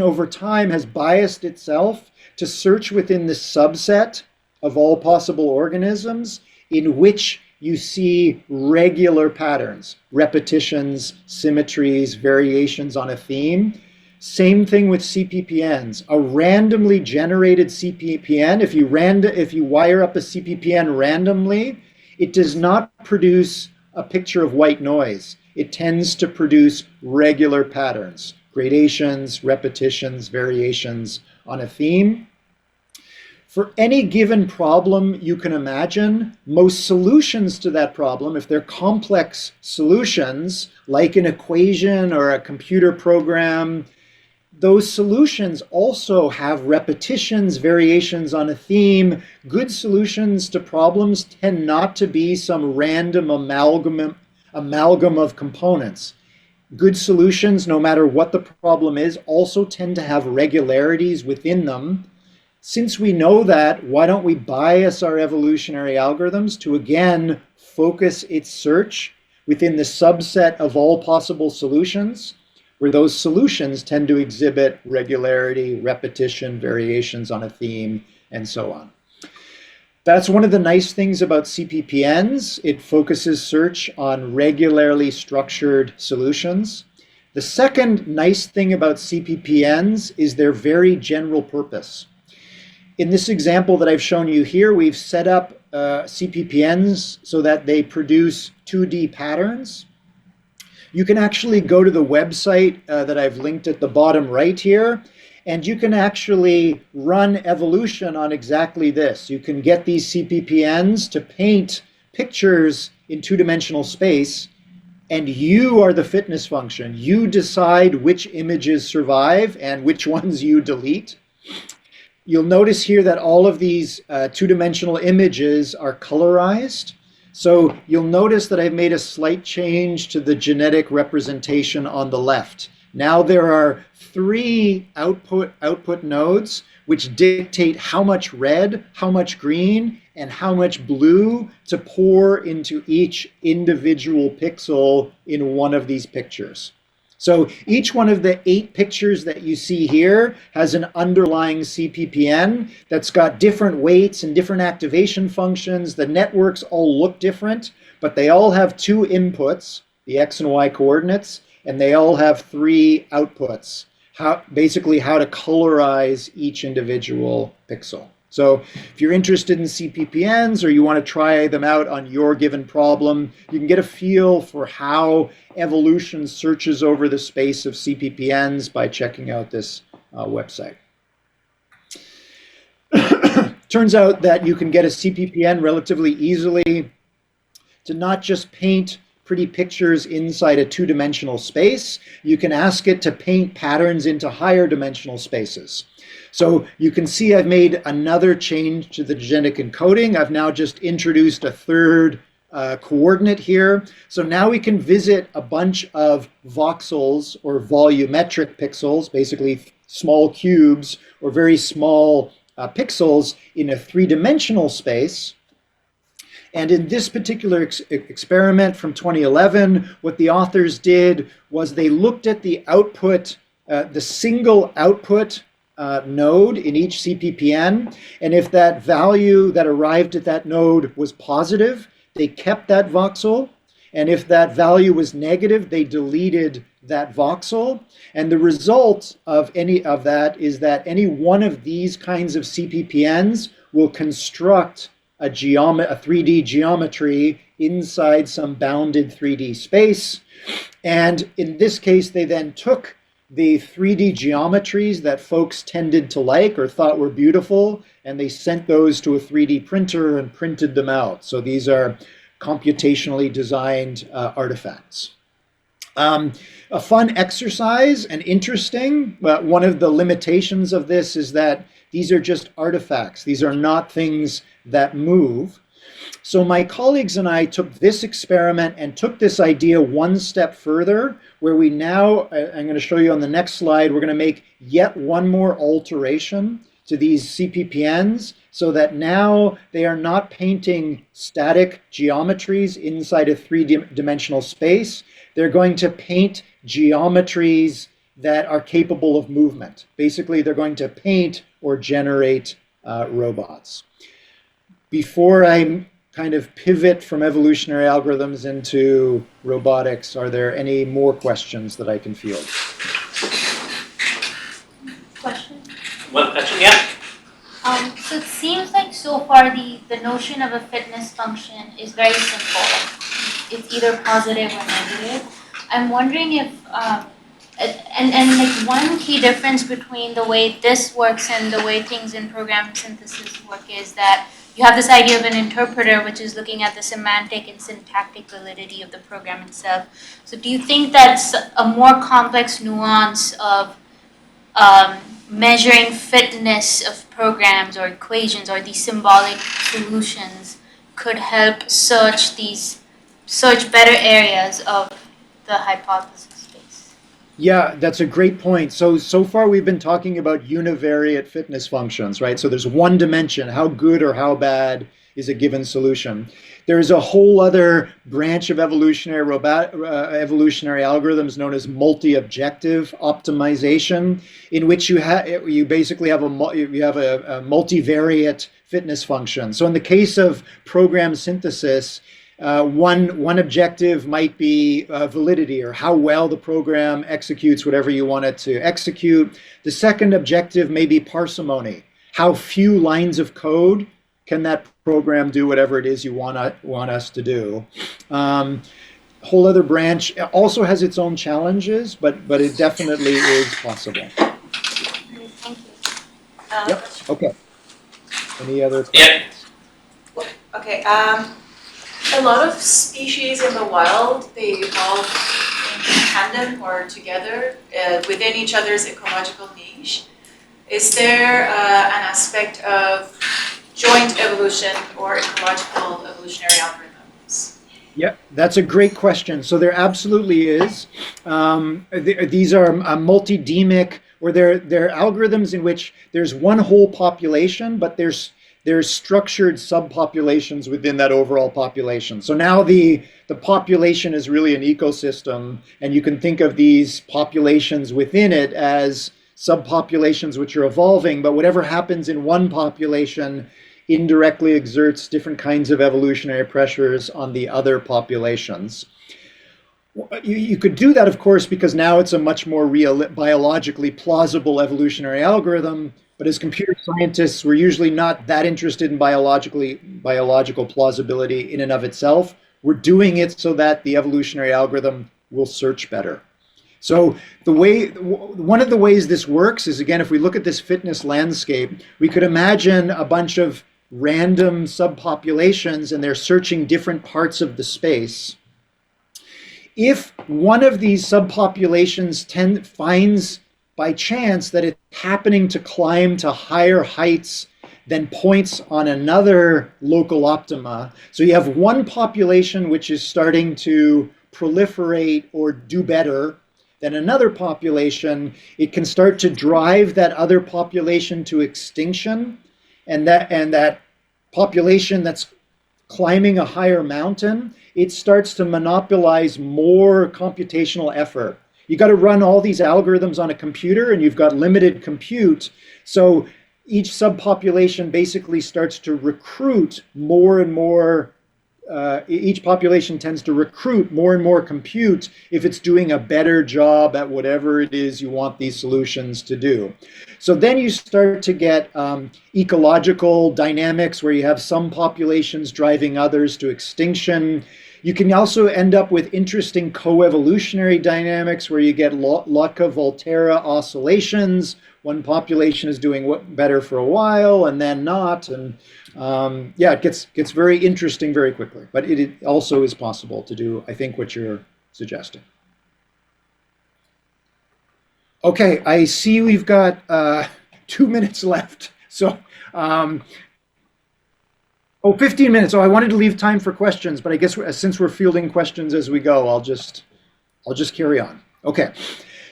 over time has biased itself to search within the subset of all possible organisms in which you see regular patterns, repetitions, symmetries, variations on a theme. Same thing with CPPNs. A randomly generated CPPN, if you wire up a CPPN randomly, it does not produce a picture of white noise. It tends to produce regular patterns, gradations, repetitions, variations on a theme. For any given problem you can imagine, most solutions to that problem, if they're complex solutions, like an equation or a computer program, those solutions also have repetitions, variations on a theme. Good solutions to problems tend not to be some random amalgam of components. Good solutions, no matter what the problem is, also tend to have regularities within them. Since we know that, why don't we bias our evolutionary algorithms to again focus its search within the subset of all possible solutions? where those solutions tend to exhibit regularity, repetition, variations on a theme, and so on. That's one of the nice things about CPPNs. It focuses search on regularly structured solutions. The second nice thing about CPPNs is their very general purpose. In this example that I've shown you here, we've set up CPPNs so that they produce 2D patterns. You can actually go to the website that I've linked at the bottom right here, and you can actually run evolution on exactly this. You can get these CPPNs to paint pictures in two-dimensional space, and you are the fitness function. You decide which images survive and which ones you delete. You'll notice here that all of these two-dimensional images are colorized. So you'll notice that I've made a slight change to the genetic representation on the left. Now there are 3 output nodes which dictate how much red, how much green, and how much blue to pour into each individual pixel in one of these pictures. So each one of the 8 pictures that you see here has an underlying CPPN that's got different weights and different activation functions. The networks all look different, but they all have 2 inputs, the X and Y coordinates, and they all have 3 outputs, basically how to colorize each individual pixel. So if you're interested in CPPNs or you want to try them out on your given problem, you can get a feel for how evolution searches over the space of CPPNs by checking out this website. Turns out that you can get a CPPN relatively easily to not just paint pretty pictures inside a two-dimensional space. You can ask it to paint patterns into higher dimensional spaces. So you can see I've made another change to the genetic encoding. I've now just introduced a third coordinate here. So now we can visit a bunch of voxels or volumetric pixels, basically small cubes or very small pixels in a 3-dimensional space. And in this particular experiment from 2011, what the authors did was they looked at the output, the single output node in each CPPN, and if that value that arrived at that node was positive, they kept that voxel, and if that value was negative, they deleted that voxel. And the result of any of that is that any one of these kinds of CPPNs will construct a 3D geometry inside some bounded 3D space. And in this case, they then took the 3D geometries that folks tended to like or thought were beautiful, and they sent those to a 3D printer and printed them out. So these are computationally designed artifacts. A fun exercise and interesting, but one of the limitations of this is that these are just artifacts. These are not things that move. So my colleagues and I took this experiment and took this idea one step further, where we now, I'm going to show you on the next slide, we're going to make yet one more alteration to these CPPNs so that now they are not painting static geometries inside a 3-dimensional space. They're going to paint geometries that are capable of movement. Basically, they're going to paint or generate robots. Before I kind of pivot from evolutionary algorithms into robotics, are there any more questions that I can field? Question? One question, yeah? So it seems like so far the notion of a fitness function is very simple. It's either positive or negative. I'm wondering if, and like one key difference between the way this works and the way things in program synthesis work is that you have this idea of an interpreter, which is looking at the semantic and syntactic validity of the program itself. So do you think that's a more complex nuance of measuring fitness of programs or equations or these symbolic solutions could help search better areas of the hypothesis space? Yeah, that's a great point. So far we've been talking about univariate fitness functions, right? So there's one dimension, how good or how bad is a given solution. There's a whole other branch of evolutionary algorithms known as multi-objective optimization, in which you basically have a multivariate fitness function. So in the case of program synthesis, one objective might be validity, or how well the program executes whatever you want it to execute. The second objective may be parsimony. How few lines of code can that program do whatever it is you want us to do? Whole other branch also has its own challenges, but it definitely is possible. Thank you. Yep. Okay. Any other questions? Okay. A lot of species in the wild, they evolve in tandem or together within each other's ecological niche. Is there an aspect of joint evolution or ecological evolutionary algorithms? Yeah, that's a great question. So there absolutely is. These are multi-demic, or they're algorithms in which there's one whole population, but there's structured subpopulations within that overall population. So now the population is really an ecosystem, and you can think of these populations within it as subpopulations which are evolving, but whatever happens in one population indirectly exerts different kinds of evolutionary pressures on the other populations. You could do that, of course, because now it's a much more biologically plausible evolutionary algorithm. But as computer scientists, we're usually not that interested in biological plausibility in and of itself. We're doing it so that the evolutionary algorithm will search better. So one of the ways this works is, again, if we look at this fitness landscape, we could imagine a bunch of random subpopulations, and they're searching different parts of the space. If one of these subpopulations finds by chance that it's happening to climb to higher heights than points on another local optima, so you have one population which is starting to proliferate or do better than another population, it can start to drive that other population to extinction, and that population that's climbing a higher mountain, it starts to monopolize more computational effort. You got to run all these algorithms on a computer, and you've got limited compute. So each subpopulation basically starts to recruit more and more. Each population tends to recruit more and more compute if it's doing a better job at whatever it is you want these solutions to do. So then you start to get ecological dynamics where you have some populations driving others to extinction. You can also end up with interesting co-evolutionary dynamics where you get Lotka-Volterra oscillations. One population is doing better for a while and then not. And yeah, it gets very interesting very quickly. But it also is possible to do, I think, what you're suggesting. Okay, I see we've got 2 minutes left. So, 15 minutes. Oh, I wanted to leave time for questions, but I guess since we're fielding questions as we go, I'll just carry on. Okay.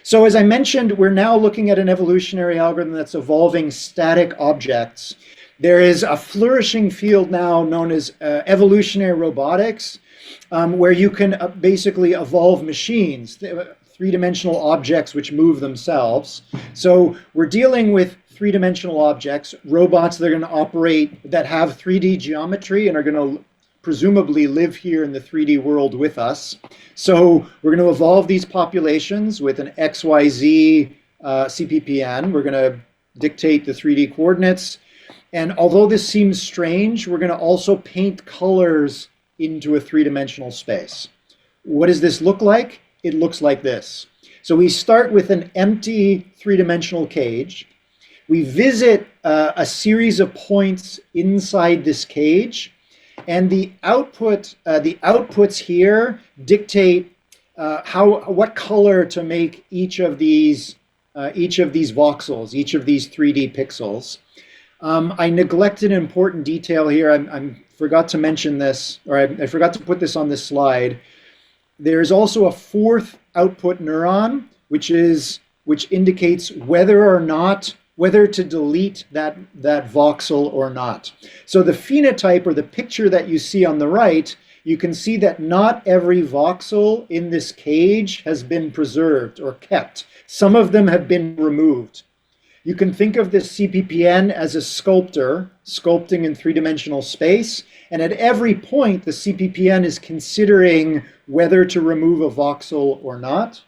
So as I mentioned, we're now looking at an evolutionary algorithm that's evolving static objects. There is a flourishing field now known as evolutionary robotics, where you can basically evolve machines, three-dimensional objects which move themselves. So we're dealing with three-dimensional objects, robots that are going to operate, that have 3D geometry and are going to presumably live here in the 3D world with us. So we're going to evolve these populations with an XYZ CPPN. We're going to dictate the 3D coordinates. And although this seems strange, we're going to also paint colors into a three-dimensional space. What does this look like? It looks like this. So we start with an empty three-dimensional cage. We visit a series of points inside this cage, and the outputs here dictate what color to make each of these voxels, each of these 3D pixels. I neglected an important detail here. I forgot to mention this, or I forgot to put this on this slide. There's also a fourth output neuron, which indicates whether or not whether to delete that voxel or not. So the phenotype, or the picture that you see on the right, you can see that not every voxel in this cage has been preserved or kept. Some of them have been removed. You can think of this CPPN as a sculptor sculpting in three-dimensional space, and at every point the CPPN is considering whether to remove a voxel or not.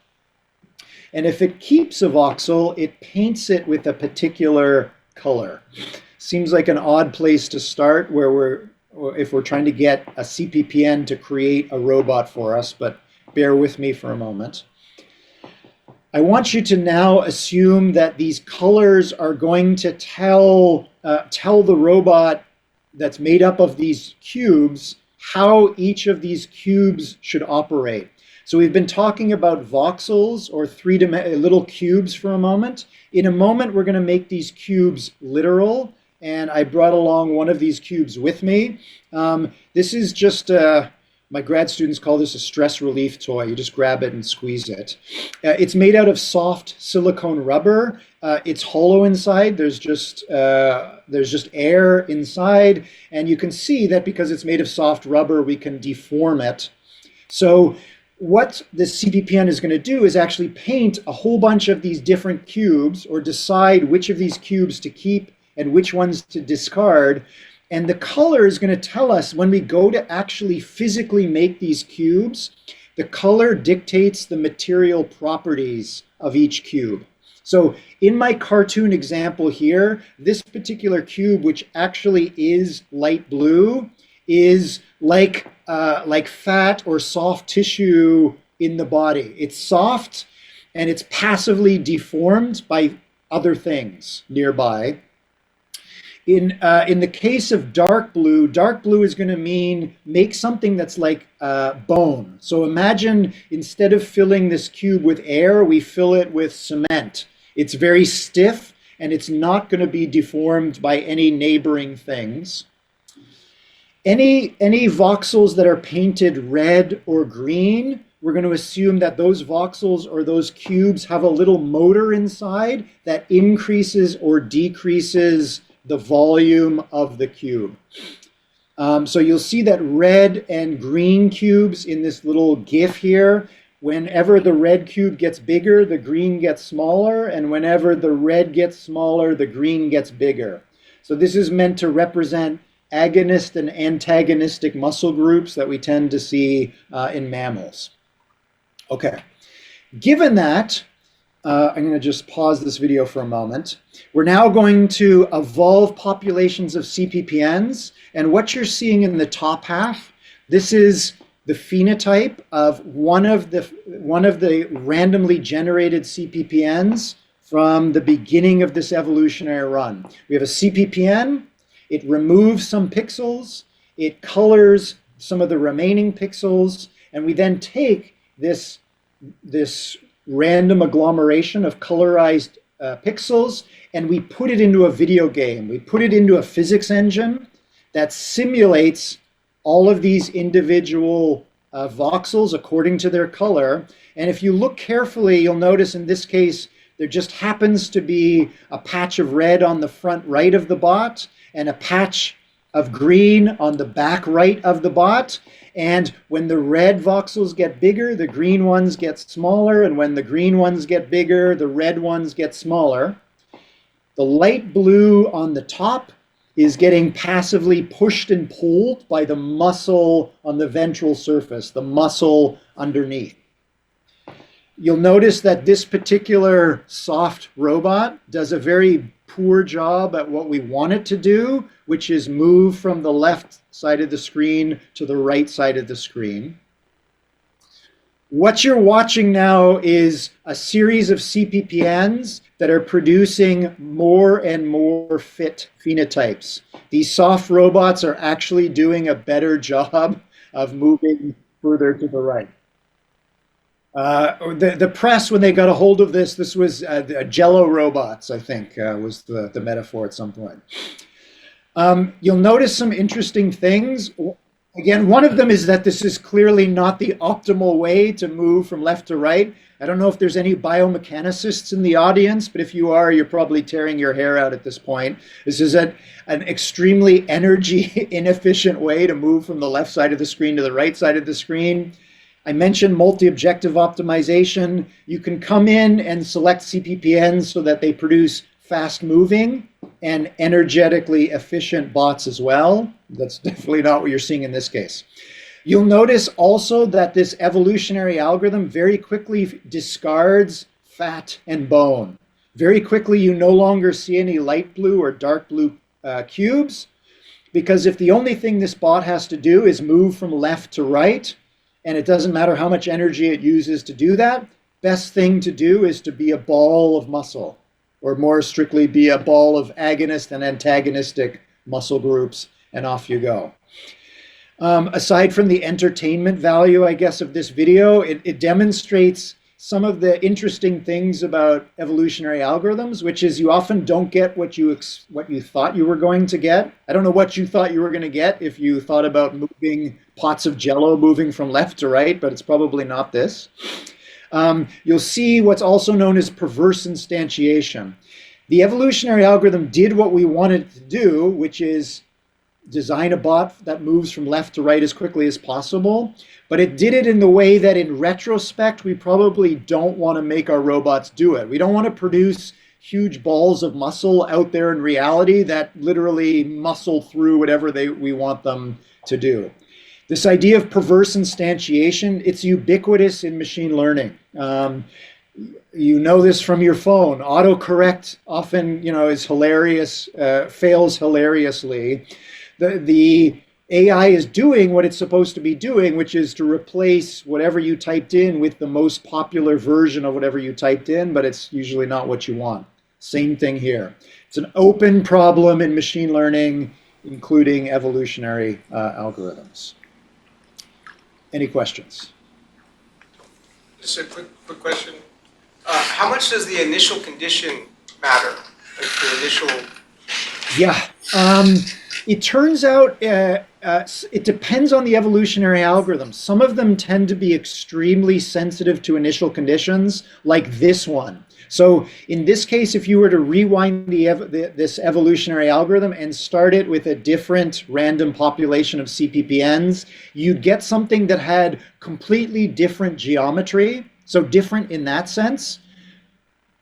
And if it keeps a voxel, it paints it with a particular color. Seems like an odd place to start if we're trying to get a CPPN to create a robot for us, but bear with me for a moment. I want you to now assume that these colors are going to tell the robot that's made up of these cubes how each of these cubes should operate. So we've been talking about voxels, or little cubes, for a moment. In a moment, we're going to make these cubes literal, and I brought along one of these cubes with me. This is just my grad students call this a stress relief toy. You just grab it and squeeze it. It's made out of soft silicone rubber. It's hollow inside. There's just air inside, and you can see that because it's made of soft rubber, we can deform it. So what this CPPN is going to do is actually paint a whole bunch of these different cubes, or decide which of these cubes to keep and which ones to discard. And the color is going to tell us, when we go to actually physically make these cubes, the color dictates the material properties of each cube. So in my cartoon example here, this particular cube, which actually is light blue, is like fat or soft tissue in the body. It's soft and it's passively deformed by other things nearby. In the case of dark blue is going to mean make something that's like bone. So imagine, instead of filling this cube with air, we fill it with cement. It's very stiff and it's not going to be deformed by any neighboring things. Any voxels that are painted red or green, we're going to assume that those voxels or those cubes have a little motor inside that increases or decreases the volume of the cube. So you'll see that red and green cubes in this little GIF here. Whenever the red cube gets bigger, the green gets smaller, and whenever the red gets smaller, the green gets bigger. So this is meant to represent agonist and antagonistic muscle groups that we tend to see in mammals. Okay, given that, I'm going to just pause this video for a moment. We're now going to evolve populations of CPPNs, and what you're seeing in the top half, this is the phenotype of one of the randomly generated CPPNs from the beginning of this evolutionary run. We have a CPPN. It removes some pixels, it colors some of the remaining pixels, and we then take this random agglomeration of colorized pixels and we put it into a video game. We put it into a physics engine that simulates all of these individual voxels according to their color. And if you look carefully, you'll notice in this case, there just happens to be a patch of red on the front right of the bot, and a patch of green on the back right of the bot. And when the red voxels get bigger, the green ones get smaller. And when the green ones get bigger, the red ones get smaller. The light blue on the top is getting passively pushed and pulled by the muscle on the ventral surface, the muscle underneath. You'll notice that this particular soft robot does a very poor job at what we want it to do, which is move from the left side of the screen to the right side of the screen. What you're watching now is a series of CPPNs that are producing more and more fit phenotypes. These soft robots are actually doing a better job of moving further to the right. The press, when they got a hold of this was Jello robots, I think, was the metaphor at some point. You'll notice some interesting things. Again, one of them is that this is clearly not the optimal way to move from left to right. I don't know if there's any biomechanicists in the audience, but if you are, you're probably tearing your hair out at this point. This is an extremely energy inefficient way to move from the left side of the screen to the right side of the screen. I mentioned multi-objective optimization. You can come in and select CPPNs so that they produce fast moving and energetically efficient bots as well. That's definitely not what you're seeing in this case. You'll notice also that this evolutionary algorithm very quickly discards fat and bone. Very quickly, you no longer see any light blue or dark blue cubes, because if the only thing this bot has to do is move from left to right, and it doesn't matter how much energy it uses to do that, best thing to do is to be a ball of muscle, or more strictly be a ball of agonist and antagonistic muscle groups, and off you go. Aside from the entertainment value, I guess, of this video, it demonstrates some of the interesting things about evolutionary algorithms, which is you often don't get what you thought you were going to get. I don't know what you thought you were going to get if you thought about moving pots of Jello moving from left to right, but it's probably not this. You'll see what's also known as perverse instantiation. The evolutionary algorithm did what we wanted it to do, which is design a bot that moves from left to right as quickly as possible, but it did it in the way that in retrospect, we probably don't want to make our robots do it. We don't want to produce huge balls of muscle out there in reality that literally muscle through whatever we want them to do. This idea of perverse instantiation, it's ubiquitous in machine learning. You know this from your phone. Autocorrect often, is hilarious, fails hilariously. The AI is doing what it's supposed to be doing, which is to replace whatever you typed in with the most popular version of whatever you typed in, but it's usually not what you want. Same thing here. It's an open problem in machine learning, including evolutionary algorithms. Any questions? Just a quick question. How much does the initial condition matter? Like the initial... Yeah. It turns out it depends on the evolutionary algorithm. Some of them tend to be extremely sensitive to initial conditions, like this one. So in this case, if you were to rewind this evolutionary algorithm and start it with a different random population of CPPNs, you'd get something that had completely different geometry, so different in that sense,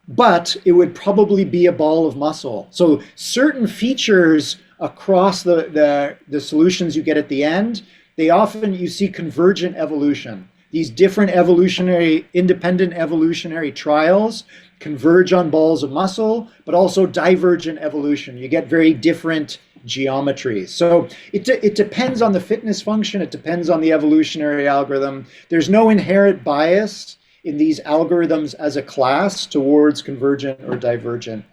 but it would probably be a ball of muscle. So certain features across the solutions you get at the end, you see convergent evolution. These different independent evolutionary trials converge on balls of muscle, but also divergent evolution. You get very different geometries. So it depends on the fitness function. It depends on the evolutionary algorithm. There's no inherent bias in these algorithms as a class towards convergent or divergent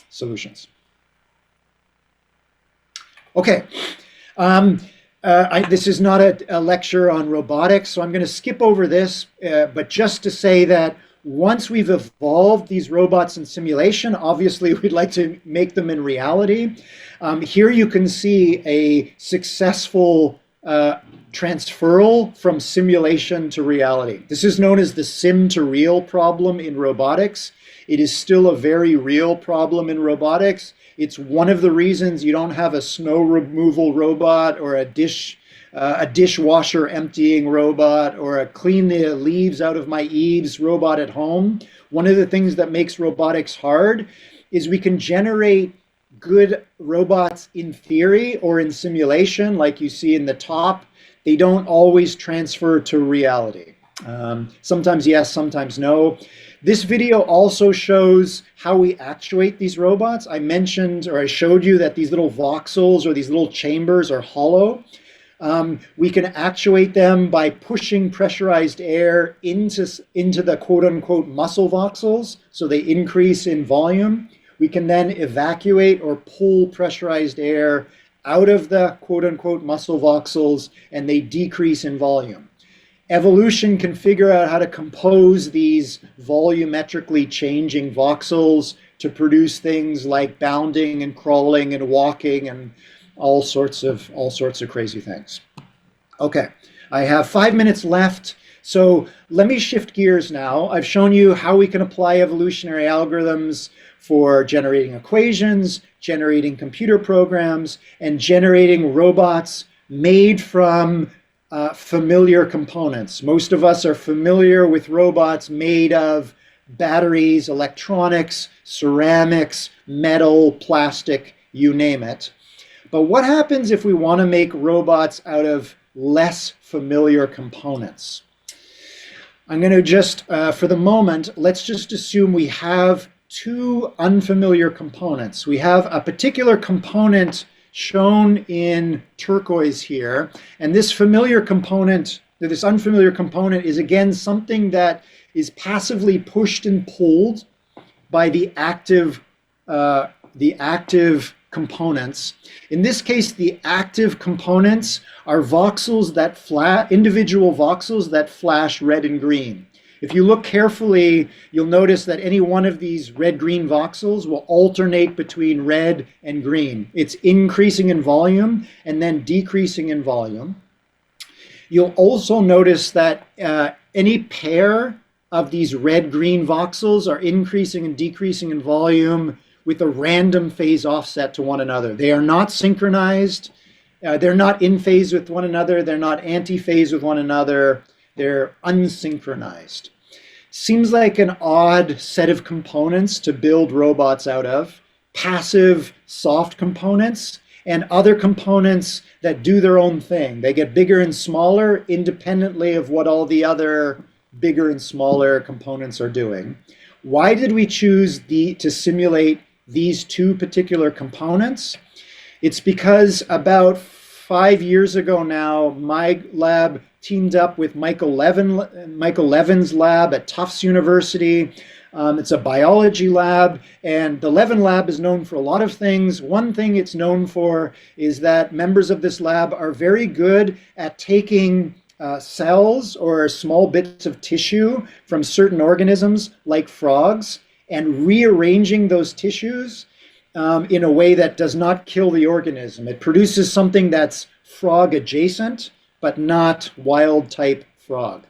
solutions. Okay. This is not a lecture on robotics, so I'm going to skip over this, but just to say that once we've evolved these robots in simulation, obviously we'd like to make them in reality. Here you can see a successful transferal from simulation to reality. This is known as the sim to real problem in robotics. It is still a very real problem in robotics. It's one of the reasons you don't have a snow removal robot or a dishwasher emptying robot or a clean the leaves out of my eaves robot at home. One of the things that makes robotics hard is we can generate good robots in theory or in simulation, like you see in the top. They don't always transfer to reality. Sometimes yes, sometimes no. This video also shows how we actuate these robots. I showed you that these little voxels or these little chambers are hollow. We can actuate them by pushing pressurized air into the quote-unquote muscle voxels, so they increase in volume. We can then evacuate or pull pressurized air out of the quote-unquote muscle voxels, and they decrease in volume. Evolution can figure out how to compose these volumetrically changing voxels to produce things like bounding and crawling and walking and all sorts of crazy things. Okay, I have 5 minutes left. So let me shift gears now. I've shown you how we can apply evolutionary algorithms for generating equations, generating computer programs, and generating robots made from familiar components. Most of us are familiar with robots made of batteries, electronics, ceramics, metal, plastic, you name it. But what happens if we want to make robots out of less familiar components? I'm going to just, for the moment, let's just assume we have two unfamiliar components. We have a particular component shown in turquoise here, and this unfamiliar component is again something that is passively pushed and pulled by the active components. In this case, the active components are voxels that individual voxels that flash red and green. If you look carefully, you'll notice that any one of these red-green voxels will alternate between red and green. It's increasing in volume and then decreasing in volume. You'll also notice that any pair of these red-green voxels are increasing and decreasing in volume with a random phase offset to one another. They are not synchronized. They're not in phase with one another. They're not anti-phase with one another. They're unsynchronized. Seems like an odd set of components to build robots out of. Passive, soft components, and other components that do their own thing. They get bigger and smaller independently of what all the other bigger and smaller components are doing. Why did we choose to simulate these two particular components? It's because about 5 years ago now, my lab teamed up with Michael Levin's lab at Tufts University. It's a biology lab, and the Levin lab is known for a lot of things. One thing it's known for is that members of this lab are very good at taking cells or small bits of tissue from certain organisms, like frogs, and rearranging those tissues in a way that does not kill the organism. It produces something that's frog adjacent, but not wild type frog.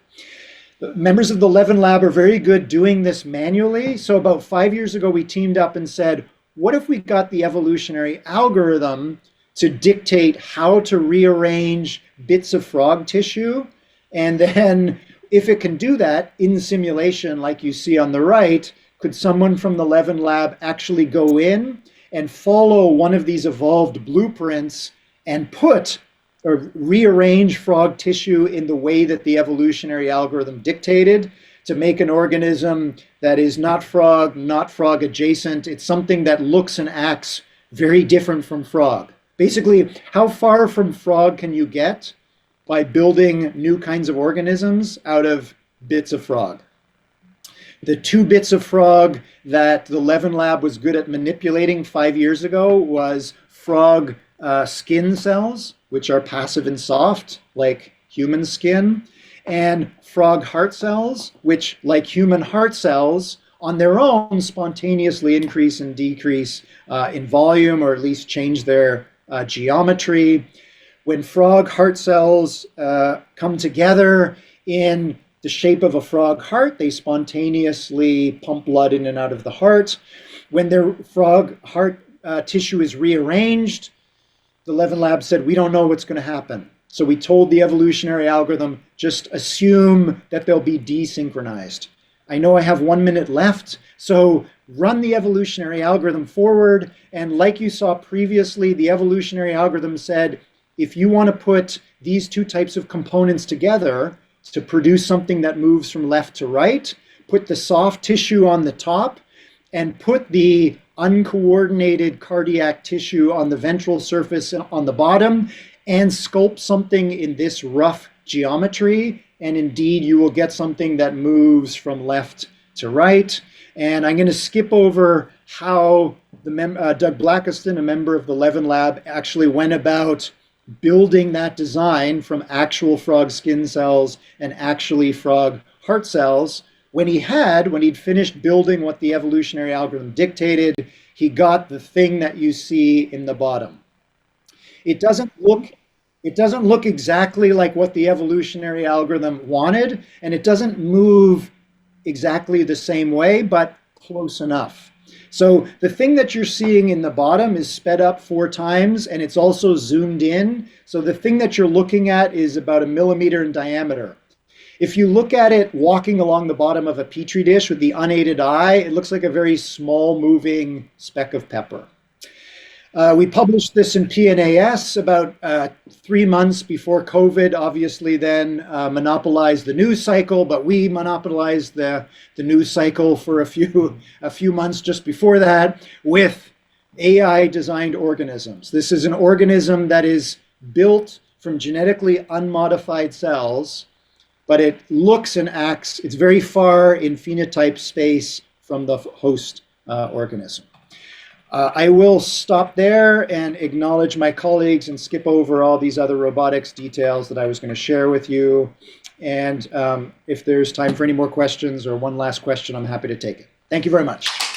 Members of the Levin lab are very good doing this manually. So about 5 years ago, we teamed up and said, what if we got the evolutionary algorithm to dictate how to rearrange bits of frog tissue? And then if it can do that in simulation, like you see on the right, could someone from the Levin lab actually go in and follow one of these evolved blueprints and put or rearrange frog tissue in the way that the evolutionary algorithm dictated to make an organism that is not frog adjacent? It's something that looks and acts very different from frog. Basically, how far from frog can you get by building new kinds of organisms out of bits of frog? The two bits of frog that the Levin lab was good at manipulating 5 years ago was frog skin cells, which are passive and soft, like human skin, and frog heart cells, which, like human heart cells, on their own spontaneously increase and decrease in volume, or at least change their geometry. When frog heart cells come together in the shape of a frog heart, they spontaneously pump blood in and out of the heart. When their frog heart tissue is rearranged, the Levin lab said, we don't know what's going to happen. So we told the evolutionary algorithm, just assume that they'll be desynchronized. I know I have 1 minute left, so run the evolutionary algorithm forward. And like you saw previously, the evolutionary algorithm said, if you want to put these two types of components together to produce something that moves from left to right, put the soft tissue on the top and put the uncoordinated cardiac tissue on the ventral surface on the bottom, and sculpt something in this rough geometry, and indeed you will get something that moves from left to right. And I'm going to skip over how Doug Blackiston, a member of the Levin lab, actually went about building that design from actual frog skin cells and actually frog heart cells. When he'd finished building what the evolutionary algorithm dictated, he got the thing that you see in the bottom. It doesn't look It doesn't look exactly like what the evolutionary algorithm wanted, and it doesn't move exactly the same way, but close enough. So the thing that you're seeing in the bottom is sped up 4 times, and it's also zoomed in. So the thing that you're looking at is about 1 millimeter in diameter. If you look at it walking along the bottom of a petri dish with the unaided eye, it looks like a very small moving speck of pepper. We published this in PNAS about 3 months before COVID, obviously then monopolized the news cycle, but we monopolized the news cycle for a few months just before that with AI-designed organisms. This is an organism that is built from genetically unmodified cells, but it looks and acts, it's very far in phenotype space from the host organism. I will stop there and acknowledge my colleagues and skip over all these other robotics details that I was going to share with you. And if there's time for any more questions or one last question, I'm happy to take it. Thank you very much.